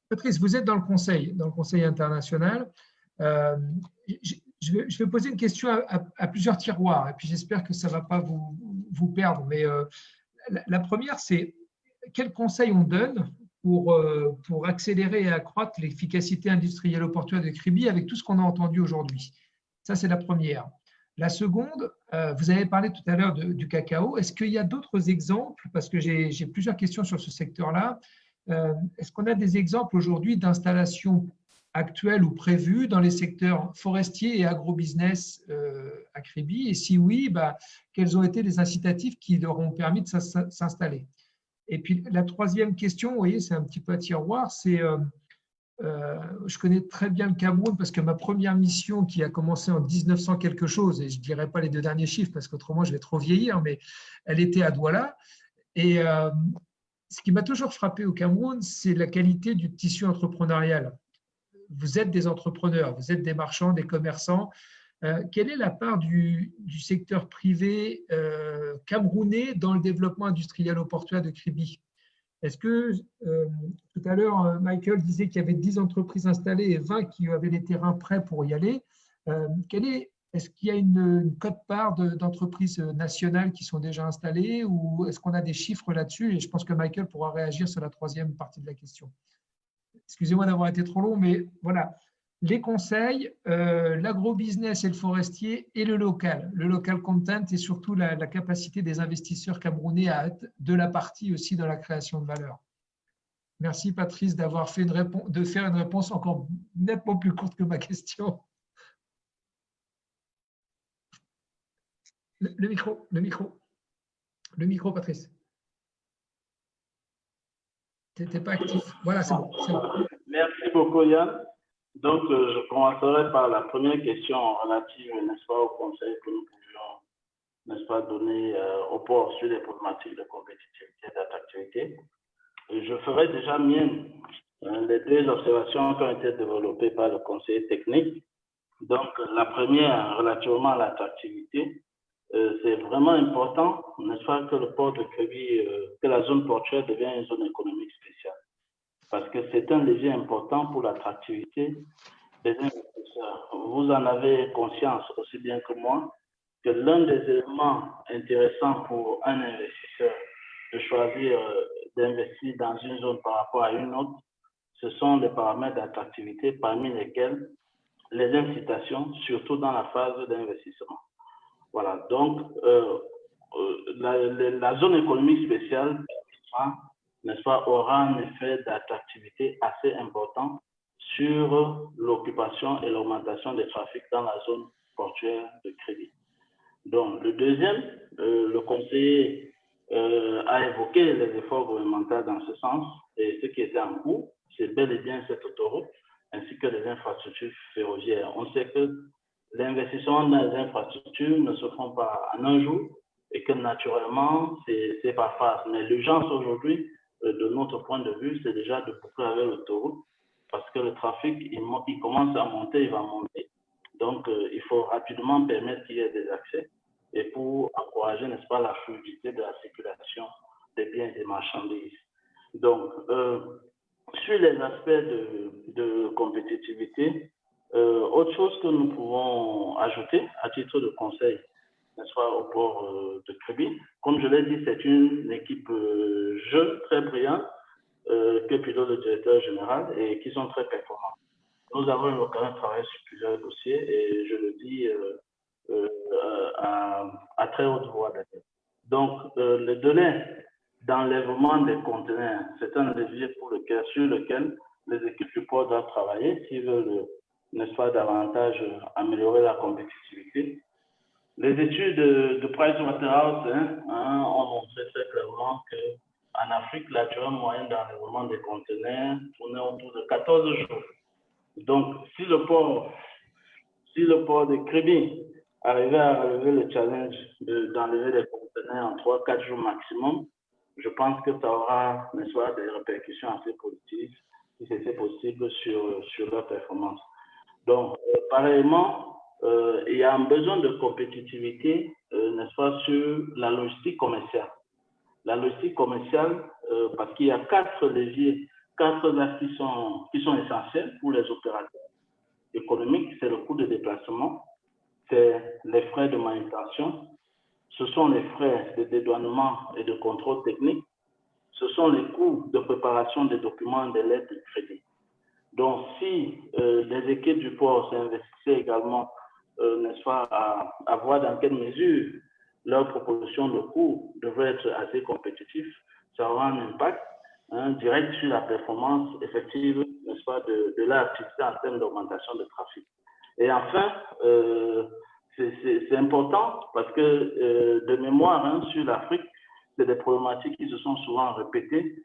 Patrice, vous êtes dans le Conseil international. Je vais poser une question à plusieurs tiroirs, et puis j'espère que ça ne va pas vous perdre. Mais la première, c'est quel conseil on donne pour accélérer et accroître l'efficacité industrielle au portuaire de Kribi avec tout ce qu'on a entendu aujourd'hui. Ça, c'est la première. La seconde, vous avez parlé tout à l'heure du cacao. Est-ce qu'il y a d'autres exemples? Parce que j'ai plusieurs questions sur ce secteur-là. Est-ce qu'on a des exemples aujourd'hui d'installations actuelles ou prévues dans les secteurs forestiers et agrobusiness à Kribi? Et si oui, quels ont été les incitatifs qui leur ont permis de s'installer? Et puis la troisième question, vous voyez, c'est un petit peu à tiroir, c'est je connais très bien le Cameroun parce que ma première mission qui a commencé en 1900 quelque chose, et je ne dirai pas les 2 derniers chiffres parce qu'autrement je vais trop vieillir, mais elle était à Douala. Et ce qui m'a toujours frappé au Cameroun, c'est la qualité du tissu entrepreneurial. vous êtes des entrepreneurs, vous êtes des marchands, des commerçants. Quelle est la part du secteur privé camerounais dans le développement industriel portuaire de Kribi? Est-ce que, tout à l'heure, Michael disait qu'il y avait 10 entreprises installées et 20 qui avaient les terrains prêts pour y aller? Est-ce qu'il y a une quote-part d'entreprises nationales qui sont déjà installées ou est-ce qu'on a des chiffres là-dessus? Et je pense que Michael pourra réagir sur la troisième partie de la question. Excusez-moi d'avoir été trop long, mais voilà. Les conseils, l'agro-business et le forestier et le local content et surtout la capacité des investisseurs camerounais à être de la partie aussi dans la création de valeur. Merci Patrice d'avoir fait de faire une réponse encore nettement plus courte que ma question. Le micro Patrice. Tu n'étais pas actif. Voilà, c'est bon. Merci beaucoup Yann. Donc, je commencerai par la première question relative, n'est-ce pas, au conseil que nous pouvions, n'est-ce pas, donner au port sur les problématiques de compétitivité et d'attractivité. Je ferai déjà mienne les deux observations qui ont été développées par le conseiller technique. Donc, la première, relativement à l'attractivité, c'est vraiment important, n'est-ce pas, que le port de Kribi, que la zone portuaire devienne une zone économique spéciale. Parce que c'est un levier important pour l'attractivité des investisseurs. Vous en avez conscience aussi bien que moi que l'un des éléments intéressants pour un investisseur de choisir d'investir dans une zone par rapport à une autre, ce sont les paramètres d'attractivité parmi lesquels les incitations, surtout dans la phase d'investissement. Voilà, donc la zone économique spéciale, n'est-ce pas, aura un effet d'attractivité assez important sur l'occupation et l'augmentation des trafics dans la zone portuaire de Kribi. Donc, le deuxième, le conseiller a évoqué les efforts gouvernementaux dans ce sens et ce qui était en cours, c'est bel et bien cette autoroute ainsi que les infrastructures ferroviaires. On sait que l'investissement dans les infrastructures ne se font pas en un jour et que naturellement, c'est pas facile. Mais l'urgence aujourd'hui, de notre point de vue, c'est déjà de boucler avec l'autoroute parce que le trafic, il commence à monter, il va monter. Donc, il faut rapidement permettre qu'il y ait des accès et pour encourager, n'est-ce pas, la fluidité de la circulation des biens et des marchandises. Donc, sur les aspects de compétitivité, autre chose que nous pouvons ajouter à titre de conseil, n'est-ce pas, au port de Kribi. Comme je l'ai dit, c'est une équipe jeune, très brillante, que pilote le directeur général et qui sont très performants. Nous avons eu l'occasion de travailler sur plusieurs dossiers et je le dis à très haute voix d'ailleurs. Donc, le délai d'enlèvement des conteneurs, c'est un levier sur lequel les équipes du port doivent travailler s'ils veulent, n'est-ce pas, davantage améliorer la compétitivité. Les études de Pricewaterhouse ont montré très clairement qu'en Afrique, la durée moyenne d'enlèvement des conteneurs tournait autour de 14 jours. Donc, si le port de Kribi arrivait à relever le challenge d'enlever les conteneurs en 3-4 jours maximum, je pense que ça aura, n'est-ce pas, des répercussions assez positives, si c'était possible, sur leur performance. Donc, pareillement, il y a un besoin de compétitivité, n'est-ce pas, sur la logistique commerciale. La logistique commerciale, parce qu'il y a 4 leviers, 4 axes qui sont essentiels pour les opérateurs économiques. C'est le coût de déplacement, c'est les frais de manutention, ce sont les frais de dédouanement et de contrôle technique, ce sont les coûts de préparation des documents des lettres de crédit. Donc, si les équipes du port s'investissaient également, n'est-ce pas, à voir dans quelle mesure leur proposition de coûts devrait être assez compétitive, ça aura un impact direct sur la performance effective, n'est-ce pas, de l'activité en termes d'augmentation de trafic. Et enfin, c'est important parce que de mémoire sur l'Afrique, c'est des problématiques qui se sont souvent répétées,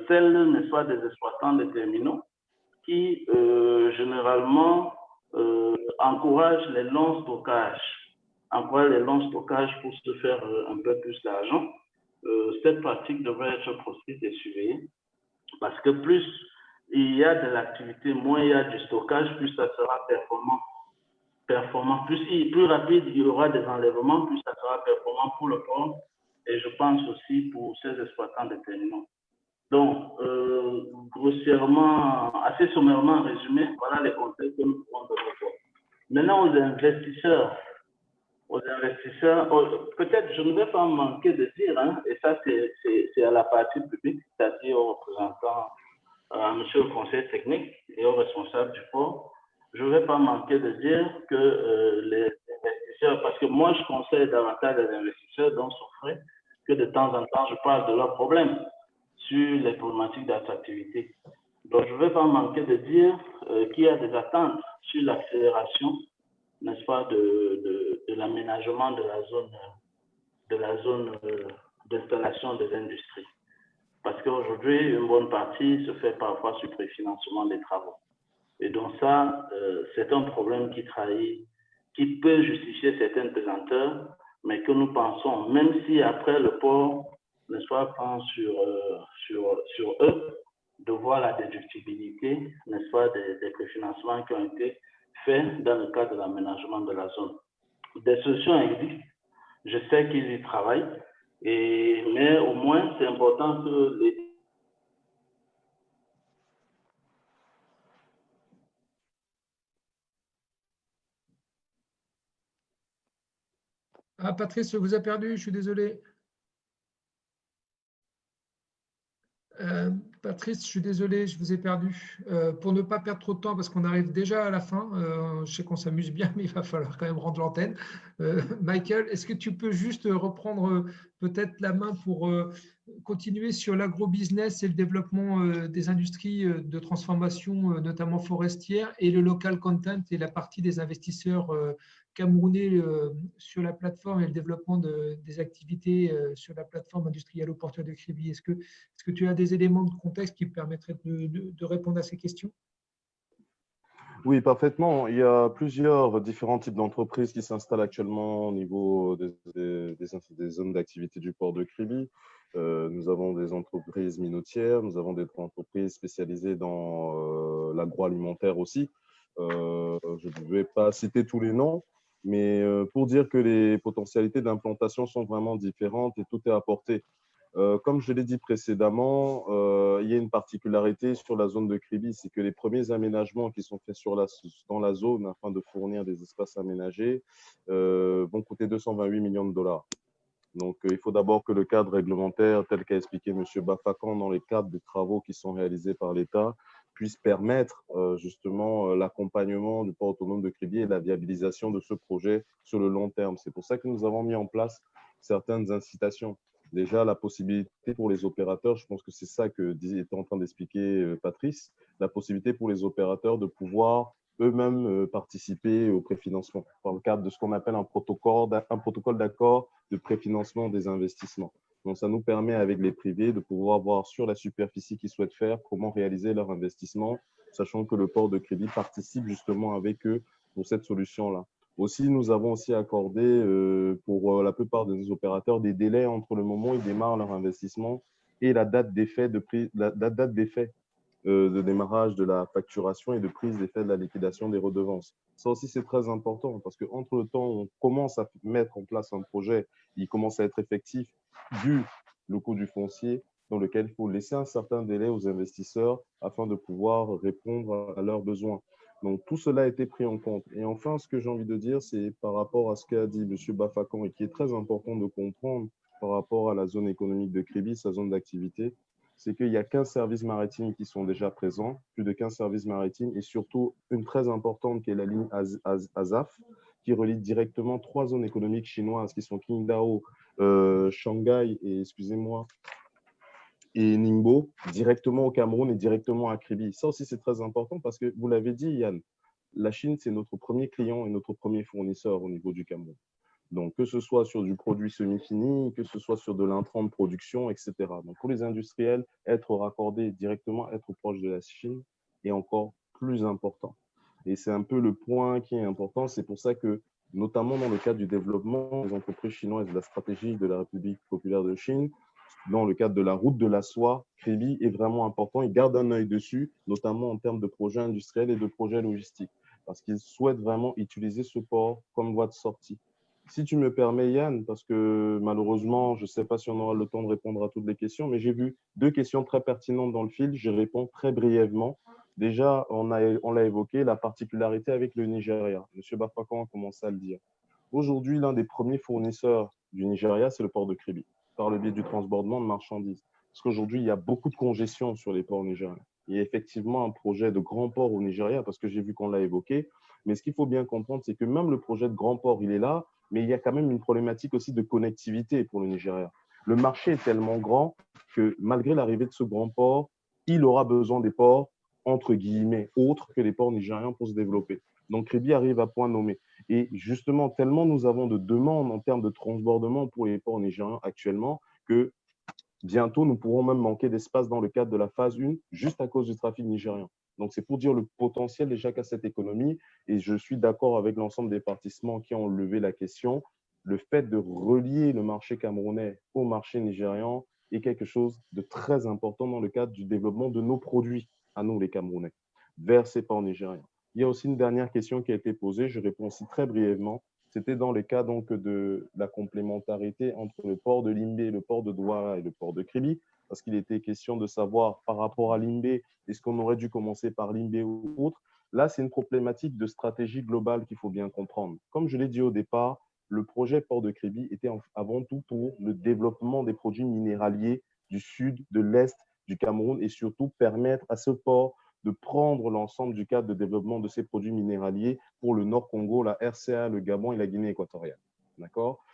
celles, n'est-ce pas, des exploitants de terminaux qui généralement encouragent les longs stockages pour se faire un peu plus d'argent. Cette pratique devrait être proscrite et surveillée parce que plus il y a de l'activité, moins il y a du stockage, plus ça sera performant. Plus rapide il y aura des enlèvements, plus ça sera performant pour le port et je pense aussi pour ces exploitants de terminaux. Donc, grossièrement, assez sommairement résumé, voilà les conseils que nous pouvons donner. Maintenant, aux investisseurs, peut-être je ne vais pas manquer de dire, hein, et ça c'est à la partie publique, c'est-à-dire aux représentants, à monsieur le conseiller technique et aux responsables du port, je ne vais pas manquer de dire que les investisseurs, parce que moi je conseille davantage les investisseurs dont souffraient, que de temps en temps je parle de leurs problèmes sur les problématiques d'attractivité. Donc je ne vais pas manquer de dire qu'il y a des attentes sur l'accélération, n'est-ce pas, de l'aménagement de la zone d'installation des industries. Parce qu'aujourd'hui, une bonne partie se fait parfois sur préfinancement des travaux. Et donc ça, c'est un problème qui peut justifier certaines pesanteurs, mais que nous pensons, même si après le port ne soit prend sur eux, de voir la déductibilité, n'est-ce pas, des préfinancements qui ont été faits dans le cadre de l'aménagement de la zone. Des solutions existent, je sais qu'ils y travaillent, mais au moins c'est important que les Ah, Patrice, je vous ai perdu, je suis désolé. Patrice, je suis désolé, je vous ai perdu. Pour ne pas perdre trop de temps, parce qu'on arrive déjà à la fin, je sais qu'on s'amuse bien, mais il va falloir quand même rendre l'antenne. Michael, est-ce que tu peux juste reprendre peut-être la main pour continuer sur l'agrobusiness et le développement des industries de transformation, notamment forestières, et le local content et la partie des investisseurs camerounais sur la plateforme et le développement des activités sur la plateforme industrielle au porteur de Kribi. Est-ce que tu as des éléments de contexte qui permettraient de répondre à ces questions? Oui, parfaitement. Il y a plusieurs différents types d'entreprises qui s'installent actuellement au niveau des zones d'activité du port de Kribi. Nous avons des entreprises minotières, nous avons des entreprises spécialisées dans l'agroalimentaire aussi. Je ne vais pas citer tous les noms, mais pour dire que les potentialités d'implantation sont vraiment différentes et tout est apporté. Comme je l'ai dit précédemment, il y a une particularité sur la zone de Kribi, c'est que les premiers aménagements qui sont faits dans la zone afin de fournir des espaces aménagés vont coûter 228 millions de dollars. Donc, il faut d'abord que le cadre réglementaire, tel qu'a expliqué M. Bafakan dans les cadres des travaux qui sont réalisés par l'État, puisse permettre justement l'accompagnement du port autonome de Kribi et la viabilisation de ce projet sur le long terme. C'est pour ça que nous avons mis en place certaines incitations. Déjà, la possibilité pour les opérateurs, je pense que c'est ça que était en train d'expliquer Patrice, la possibilité pour les opérateurs de pouvoir eux-mêmes participer au préfinancement dans le cadre de ce qu'on appelle un protocole d'accord de préfinancement des investissements. Donc, ça nous permet avec les privés de pouvoir voir sur la superficie qu'ils souhaitent faire comment réaliser leur investissement, sachant que le port de Kribi participe justement avec eux pour cette solution-là. Aussi, nous avons aussi accordé pour la plupart des opérateurs des délais entre le moment où ils démarrent leur investissement et la date d'effet de démarrage de la facturation et de prise d'effet de la liquidation des redevances. Ça aussi, c'est très important parce qu'entre le temps où on commence à mettre en place un projet, il commence à être effectif du le coût du foncier, dans lequel il faut laisser un certain délai aux investisseurs afin de pouvoir répondre à leurs besoins. Donc, tout cela a été pris en compte. Et enfin, ce que j'ai envie de dire, c'est par rapport à ce qu'a dit M. Bafakan et qui est très important de comprendre par rapport à la zone économique de Kribi, sa zone d'activité, c'est qu'il y a 15 services maritimes qui sont déjà présents, plus de 15 services maritimes, et surtout une très importante qui est la ligne ASAF, qui relie directement 3 zones économiques chinoises qui sont Qingdao, Shanghai et Ningbo, directement au Cameroun et directement à Kribi. Ça aussi, c'est très important parce que, vous l'avez dit, Yann, la Chine, c'est notre premier client et notre premier fournisseur au niveau du Cameroun. Donc, que ce soit sur du produit semi-fini, que ce soit sur de l'intrant de production, etc. Donc, pour les industriels, être raccordé directement, être proche de la Chine est encore plus important. Et c'est un peu le point qui est important. C'est pour ça que, notamment dans le cadre du développement des entreprises chinoises, de la stratégie de la République populaire de Chine, dans le cadre de la route de la soie, Kribi est vraiment important. Il garde un œil dessus, notamment en termes de projets industriels et de projets logistiques, parce qu'il souhaite vraiment utiliser ce port comme voie de sortie. Si tu me permets, Yann, parce que malheureusement, je ne sais pas si on aura le temps de répondre à toutes les questions, mais j'ai vu 2 questions très pertinentes dans le fil. Je réponds très brièvement. Déjà, on l'a évoqué, la particularité avec le Nigeria. M. Bafakan a commencé à le dire. Aujourd'hui, l'un des premiers fournisseurs du Nigeria, c'est le port de Kribi, par le biais du transbordement de marchandises. Parce qu'aujourd'hui, il y a beaucoup de congestion sur les ports nigériens. Il y a effectivement un projet de grand port au Nigeria, parce que j'ai vu qu'on l'a évoqué. Mais ce qu'il faut bien comprendre, c'est que même le projet de grand port, il est là, mais il y a quand même une problématique aussi de connectivité pour le Nigeria. Le marché est tellement grand que malgré l'arrivée de ce grand port, il aura besoin des ports, entre guillemets, autres que les ports nigériens pour se développer. Donc, Kribi arrive à point nommé. Et justement, tellement nous avons de demandes en termes de transbordement pour les ports nigériens actuellement que bientôt, nous pourrons même manquer d'espace dans le cadre de la phase 1, juste à cause du trafic nigérien. Donc, c'est pour dire le potentiel déjà qu'a cette économie. Et je suis d'accord avec l'ensemble des participants qui ont levé la question. Le fait de relier le marché camerounais au marché nigérian est quelque chose de très important dans le cadre du développement de nos produits, à nous les Camerounais, vers ces ports nigériens. Il y a aussi une dernière question qui a été posée, je réponds aussi très brièvement. C'était dans le cas donc de la complémentarité entre le port de Limbé, le port de Douala et le port de Kribi, parce qu'il était question de savoir par rapport à Limbé, est-ce qu'on aurait dû commencer par Limbé ou autre. Là, c'est une problématique de stratégie globale qu'il faut bien comprendre. Comme je l'ai dit au départ, le projet port de Kribi était avant tout pour le développement des produits minéraliers du sud, de l'est du Cameroun et surtout permettre à ce port de prendre l'ensemble du cadre de développement de ces produits minéraliers pour le Nord Congo, la RCA, le Gabon et la Guinée équatoriale. D'accord ?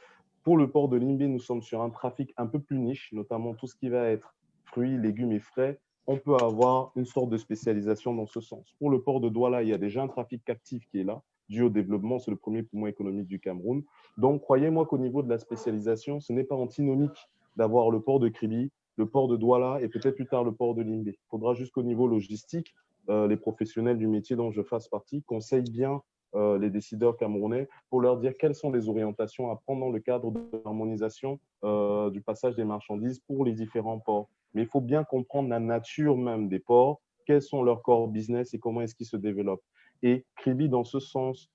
Pour le port de Limbé, nous sommes sur un trafic un peu plus niche, notamment tout ce qui va être fruits, légumes et frais. On peut avoir une sorte de spécialisation dans ce sens. Pour le port de Douala, il y a déjà un trafic captif qui est là, dû au développement, c'est le premier poumon économique du Cameroun. Donc, croyez-moi qu'au niveau de la spécialisation, ce n'est pas antinomique d'avoir le port de Kribi, le port de Douala et peut-être plus tard le port de Limbé. Il faudra jusqu'au niveau logistique, les professionnels du métier dont je fasse partie conseillent bien les décideurs camerounais pour leur dire quelles sont les orientations à prendre dans le cadre de l'harmonisation du passage des marchandises pour les différents ports. Mais il faut bien comprendre la nature même des ports, quels sont leurs core business et comment est-ce qu'ils se développent. Et Kribi, dans ce sens,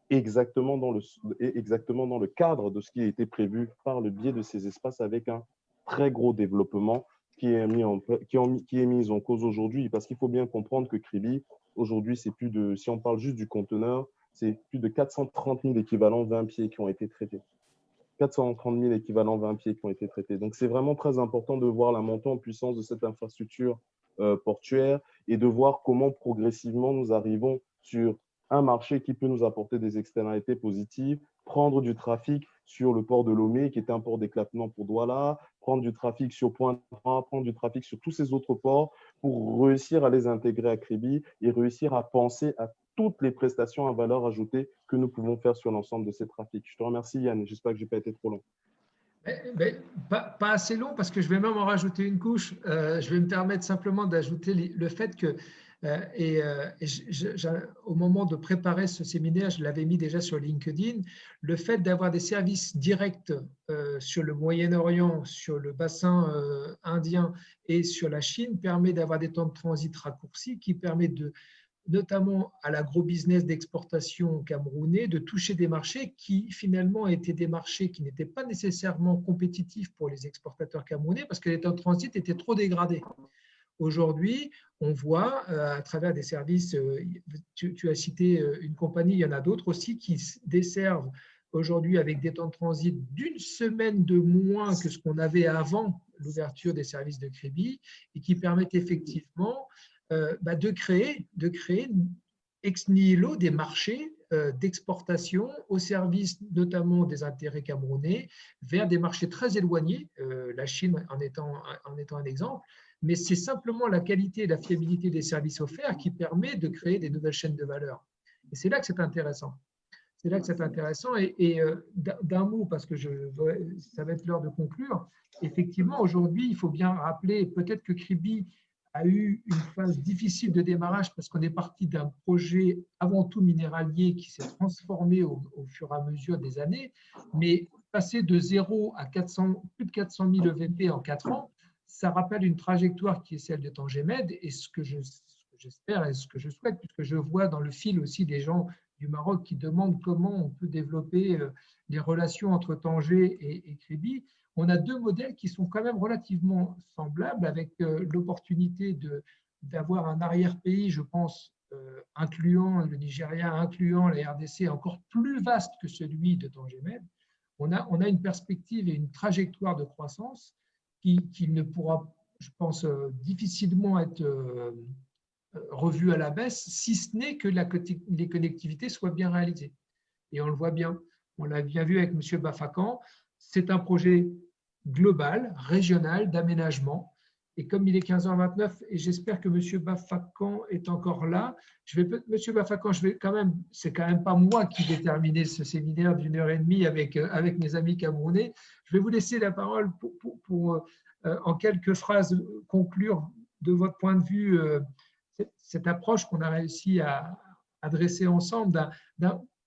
exactement dans le cadre de ce qui a été prévu par le biais de ces espaces avec un très gros développement qui est mis en cause aujourd'hui. Parce qu'il faut bien comprendre que Kribi, aujourd'hui, c'est plus de, si on parle juste du conteneur, c'est plus de 430 000 équivalents 20 pieds qui ont été traités. 430 000 équivalents 20 pieds qui ont été traités. Donc, c'est vraiment très important de voir la montée en puissance de cette infrastructure portuaire et de voir comment progressivement nous arrivons sur un marché qui peut nous apporter des externalités positives, prendre du trafic sur le port de Lomé, qui est un port d'éclatement pour Douala, prendre du trafic sur Pointe-Noire, prendre du trafic sur tous ces autres ports pour réussir à les intégrer à Kribi et réussir à penser à toutes les prestations à valeur ajoutée que nous pouvons faire sur l'ensemble de ces trafics. Je te remercie, Yann. J'espère que je n'ai pas été trop long. Pas assez long, parce que je vais même en rajouter une couche. Je vais me permettre simplement d'ajouter le fait que, au moment de préparer ce séminaire, je l'avais mis déjà sur LinkedIn, le fait d'avoir des services directs sur le Moyen-Orient, sur le bassin indien et sur la Chine permet d'avoir des temps de transit raccourcis qui permettent notamment à l'agro-business d'exportation camerounais, de toucher des marchés qui finalement étaient des marchés qui n'étaient pas nécessairement compétitifs pour les exportateurs camerounais parce que les temps de transit étaient trop dégradés. Aujourd'hui, on voit à travers des services, tu as cité une compagnie, il y en a d'autres aussi qui desservent aujourd'hui avec des temps de transit d'une semaine de moins que ce qu'on avait avant l'ouverture des services de Kribi et qui permettent effectivement de créer ex nihilo des marchés d'exportation au service notamment des intérêts camerounais vers des marchés très éloignés, la Chine en étant un exemple, mais c'est simplement la qualité et la fiabilité des services offerts qui permet de créer des nouvelles chaînes de valeur. Et c'est là que c'est intéressant. C'est là que c'est intéressant. Et d'un mot, parce que ça va être l'heure de conclure, effectivement, aujourd'hui, il faut bien rappeler, peut-être que Kribi a eu une phase difficile de démarrage parce qu'on est parti d'un projet avant tout minéralier qui s'est transformé au fur et à mesure des années. Mais passer de 0 à plus de 400 000 EVP en 4 ans, ça rappelle une trajectoire qui est celle de Tangemed, et ce que j'espère et ce que je souhaite, puisque je vois dans le fil aussi des gens du Maroc qui demandent comment on peut développer les relations entre Tanger et Kribi. On a deux modèles qui sont quand même relativement semblables, avec l'opportunité d'avoir un arrière-pays, je pense, incluant le Nigeria, incluant la RDC, encore plus vaste que celui de Tangemed. On a une perspective et une trajectoire de croissance qui ne pourra, je pense, difficilement être revue à la baisse, si ce n'est que les connectivités soient bien réalisées. Et on le voit bien. On l'a bien vu avec M. Bafakan. C'est un projet global, régional, d'aménagement. Et comme il est 15h29, et j'espère que M. Bafakan est encore là, M. Bafakan, c'est quand même pas moi qui vais terminer ce séminaire d'1h30 avec mes amis camerounais. Je vais vous laisser la parole pour en quelques phrases, conclure de votre point de vue cette approche qu'on a réussi à adresser ensemble.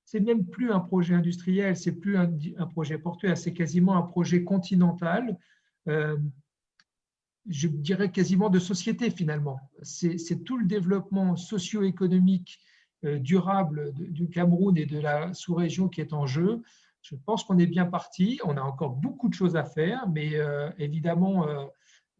C'est même plus un projet industriel, c'est plus un projet portuaire, c'est quasiment un projet continental. Je dirais quasiment de société finalement. C'est tout le développement socio-économique durable du Cameroun et de la sous-région qui est en jeu. Je pense qu'on est bien parti. On a encore beaucoup de choses à faire, mais évidemment,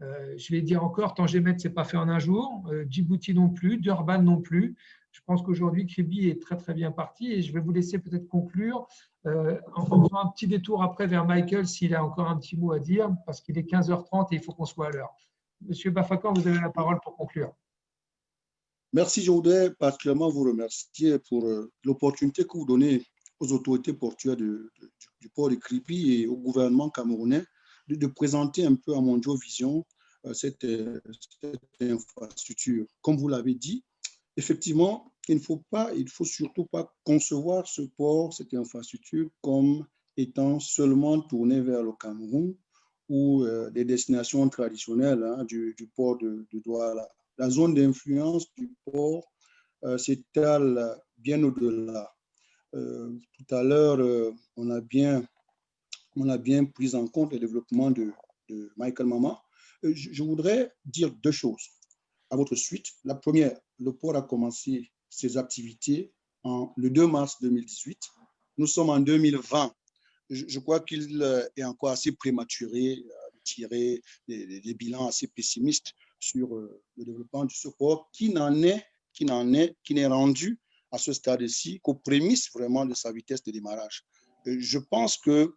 je vais dire encore, Tangemed, ce n'est pas fait en un jour, Djibouti non plus, Durban non plus. Je pense qu'aujourd'hui, Kribi est très, très bien parti et je vais vous laisser peut-être conclure en faisant un petit détour après vers Michael s'il a encore un petit mot à dire, parce qu'il est 15h30 et il faut qu'on soit à l'heure. Monsieur Bafakan, vous avez la parole pour conclure. Merci, je voudrais particulièrement vous remercier pour l'opportunité que vous donnez aux autorités portuaires du port de Kribi et au gouvernement camerounais de présenter un peu à Mondio Vision cette infrastructure. Comme vous l'avez dit, effectivement, il ne faut surtout pas concevoir ce port, cette infrastructure, comme étant seulement tournée vers le Cameroun ou des destinations traditionnelles du port de Douala. La zone d'influence du port s'étale bien au-delà. Tout à l'heure, on a bien pris en compte le développement de Michael Mama. Je voudrais dire deux choses à votre suite. La première, le port a commencé ses activités le 2 mars 2018. Nous sommes en 2020. Je crois qu'il est encore assez prématuré de tirer des bilans assez pessimistes sur le développement de ce port qui n'est rendu à ce stade-ci qu'aux prémices vraiment de sa vitesse de démarrage. Je pense que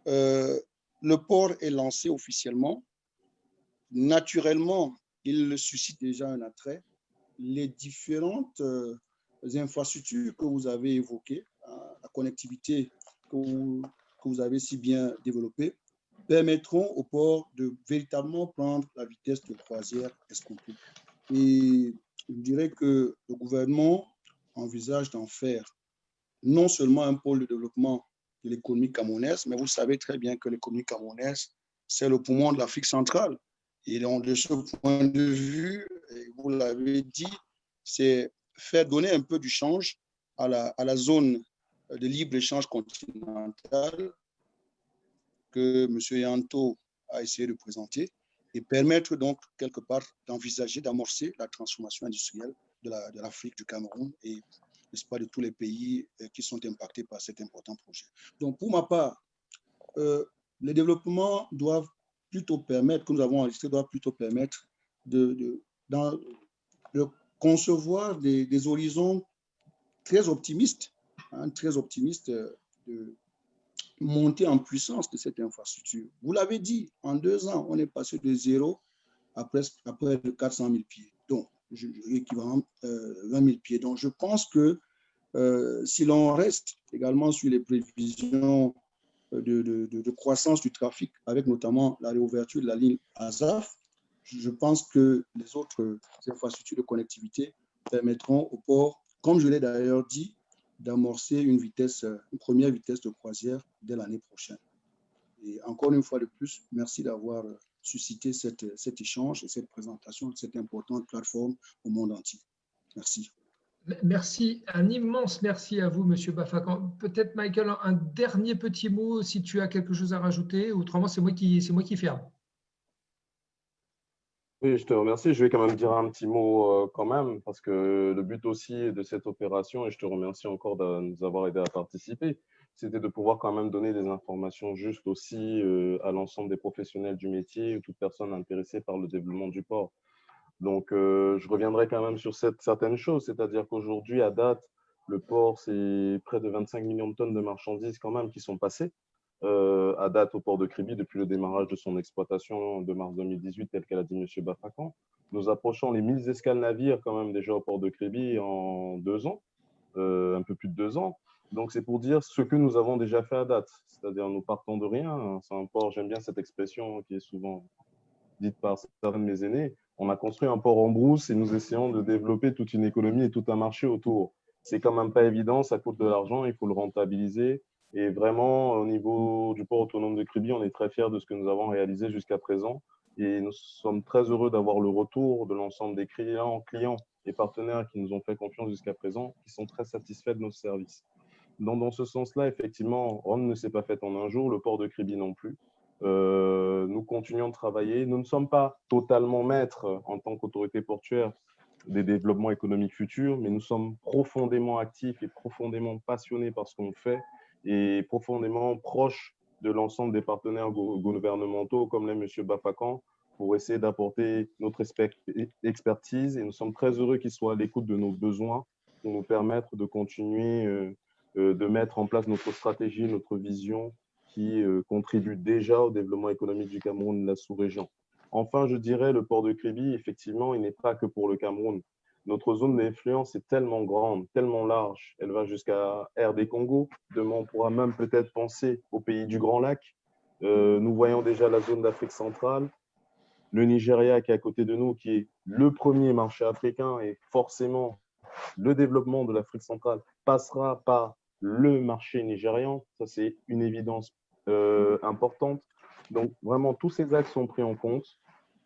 le port est lancé officiellement. Naturellement, il suscite déjà un attrait. Les différentes infrastructures que vous avez évoquées, la connectivité que vous avez si bien développée, permettront au port de véritablement prendre la vitesse de croisière escomptée. Et je dirais que le gouvernement envisage d'en faire non seulement un pôle de développement de l'économie camerounaise, mais vous savez très bien que l'économie camerounaise, c'est le poumon de l'Afrique centrale. Et donc, de ce point de vue, vous l'avez dit, c'est faire donner un peu du change à la zone de libre-échange continentale que M. Yanto a essayé de présenter et permettre donc quelque part d'envisager, d'amorcer la transformation industrielle de l'Afrique, du Cameroun et, n'est-ce pas, de tous les pays qui sont impactés par cet important projet. Donc, pour ma part, les développements doivent plutôt permettre, que nous avons enregistré, doivent plutôt permettre de concevoir des horizons très optimistes de monter en puissance de cette infrastructure. Vous l'avez dit, en 2 ans, on est passé de 0 à près de 400 000 pieds, donc équivalent 20 000 pieds. Donc, je pense que si l'on reste également sur les prévisions de croissance du trafic, avec notamment la réouverture de la ligne Azaf, je pense que les autres infrastructures de connectivité permettront au port, comme je l'ai d'ailleurs dit, d'amorcer une première vitesse de croisière dès l'année prochaine. Et encore une fois de plus, merci d'avoir suscité cet échange et cette présentation de cette importante plateforme au monde entier. Merci. Merci, un immense merci à vous, Monsieur Bafakan. Peut-être, Michael, un dernier petit mot si tu as quelque chose à rajouter. Autrement, c'est moi qui ferme. Oui, je te remercie. Je vais quand même dire un petit mot quand même, parce que le but aussi de cette opération, et je te remercie encore de nous avoir aidé à participer, c'était de pouvoir quand même donner des informations justes aussi à l'ensemble des professionnels du métier ou toute personne intéressée par le développement du port. Donc, je reviendrai quand même sur certaines choses, c'est-à-dire qu'aujourd'hui, à date, le port, c'est près de 25 millions de tonnes de marchandises quand même qui sont passées à date au port de Kribi depuis le démarrage de son exploitation de mars 2018, tel qu'elle a dit M. Bafakan. Nous approchons les 1000 escales navires quand même déjà au port de Kribi en 2 ans, un peu plus de 2 ans. Donc, c'est pour dire ce que nous avons déjà fait à date, c'est-à-dire nous partons de rien. C'est un port, j'aime bien cette expression qui est souvent dite par certains de mes aînés. On a construit un port en brousse et nous essayons de développer toute une économie et tout un marché autour. C'est quand même pas évident, ça coûte de l'argent, il faut le rentabiliser. Et vraiment, au niveau du port autonome de Kribi, on est très fiers de ce que nous avons réalisé jusqu'à présent. Et nous sommes très heureux d'avoir le retour de l'ensemble des clients et partenaires qui nous ont fait confiance jusqu'à présent, qui sont très satisfaits de nos services. Dans ce sens-là, effectivement, Rome ne s'est pas faite en un jour, le port de Kribi non plus. Nous continuons de travailler. Nous ne sommes pas totalement maîtres en tant qu'autorité portuaire des développements économiques futurs, mais nous sommes profondément actifs et profondément passionnés par ce qu'on fait et profondément proches de l'ensemble des partenaires gouvernementaux comme l'est M. Bafakan pour essayer d'apporter notre expertise. Et nous sommes très heureux qu'ils soient à l'écoute de nos besoins pour nous permettre de continuer de mettre en place notre stratégie, notre vision qui contribue déjà au développement économique du Cameroun et de la sous-région. Enfin, je dirais, le port de Kribi, effectivement, il n'est pas que pour le Cameroun. Notre zone d'influence est tellement grande, tellement large. Elle va jusqu'à RD Congo. Demain, on pourra même peut-être penser aux pays du Grand Lac. Nous voyons déjà la zone d'Afrique centrale, le Nigeria qui est à côté de nous, qui est le premier marché africain, et forcément, le développement de l'Afrique centrale passera par le marché nigérian. Ça, c'est une évidence importante. Donc, vraiment, tous ces axes sont pris en compte.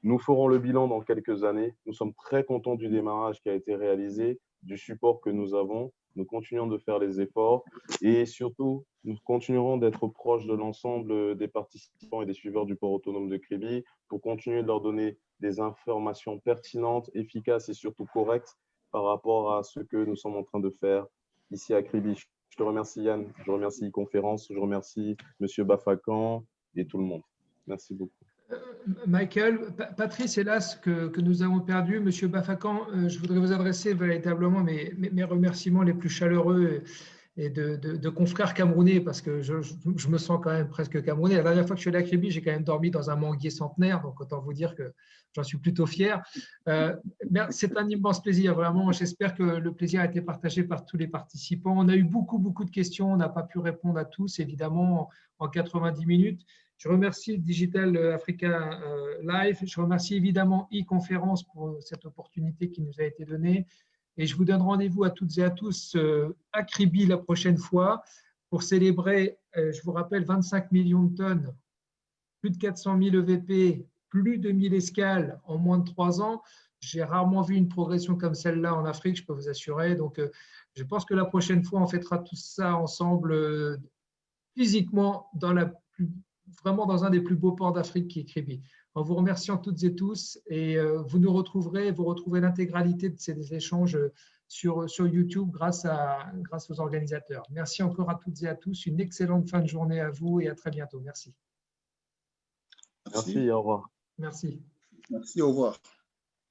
Nous ferons le bilan dans quelques années. Nous sommes très contents du démarrage qui a été réalisé, du support que nous avons. Nous continuons de faire les efforts et surtout, nous continuerons d'être proches de l'ensemble des participants et des suiveurs du port autonome de Kribi pour continuer de leur donner des informations pertinentes, efficaces et surtout correctes par rapport à ce que nous sommes en train de faire ici à Kribi. Je te remercie Yann, je remercie Conférence, je remercie M. Bafakan et tout le monde. Merci beaucoup. Michael, Patrice, hélas, que nous avons perdu. Monsieur Bafakan, je voudrais vous adresser véritablement mes remerciements les plus chaleureux et de confrères camerounais, parce que je me sens quand même presque camerounais. La dernière fois que je suis allé à Kribi, j'ai quand même dormi dans un manguier centenaire, donc autant vous dire que j'en suis plutôt fier. C'est un immense plaisir, vraiment. J'espère que le plaisir a été partagé par tous les participants. On a eu beaucoup de questions, on n'a pas pu répondre à tous, évidemment, en 90 minutes. Je remercie Digital Africa Live. Je remercie évidemment e-conférence pour cette opportunité qui nous a été donnée. Et je vous donne rendez-vous à toutes et à tous à Kribi la prochaine fois pour célébrer, je vous rappelle, 25 millions de tonnes, plus de 400 000 EVP, plus de 1000 escales en moins de 3 ans. J'ai rarement vu une progression comme celle-là en Afrique, je peux vous assurer. Donc, je pense que la prochaine fois, on fêtera tout ça ensemble physiquement vraiment dans un des plus beaux ports d'Afrique qui est Kribi. En vous remerciant toutes et tous, et vous retrouverez l'intégralité de ces échanges sur YouTube grâce aux organisateurs. Merci encore à toutes et à tous. Une excellente fin de journée à vous et à très bientôt. Merci. Merci, au revoir. Merci. Merci, au revoir.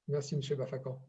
Merci, M. Bafakan.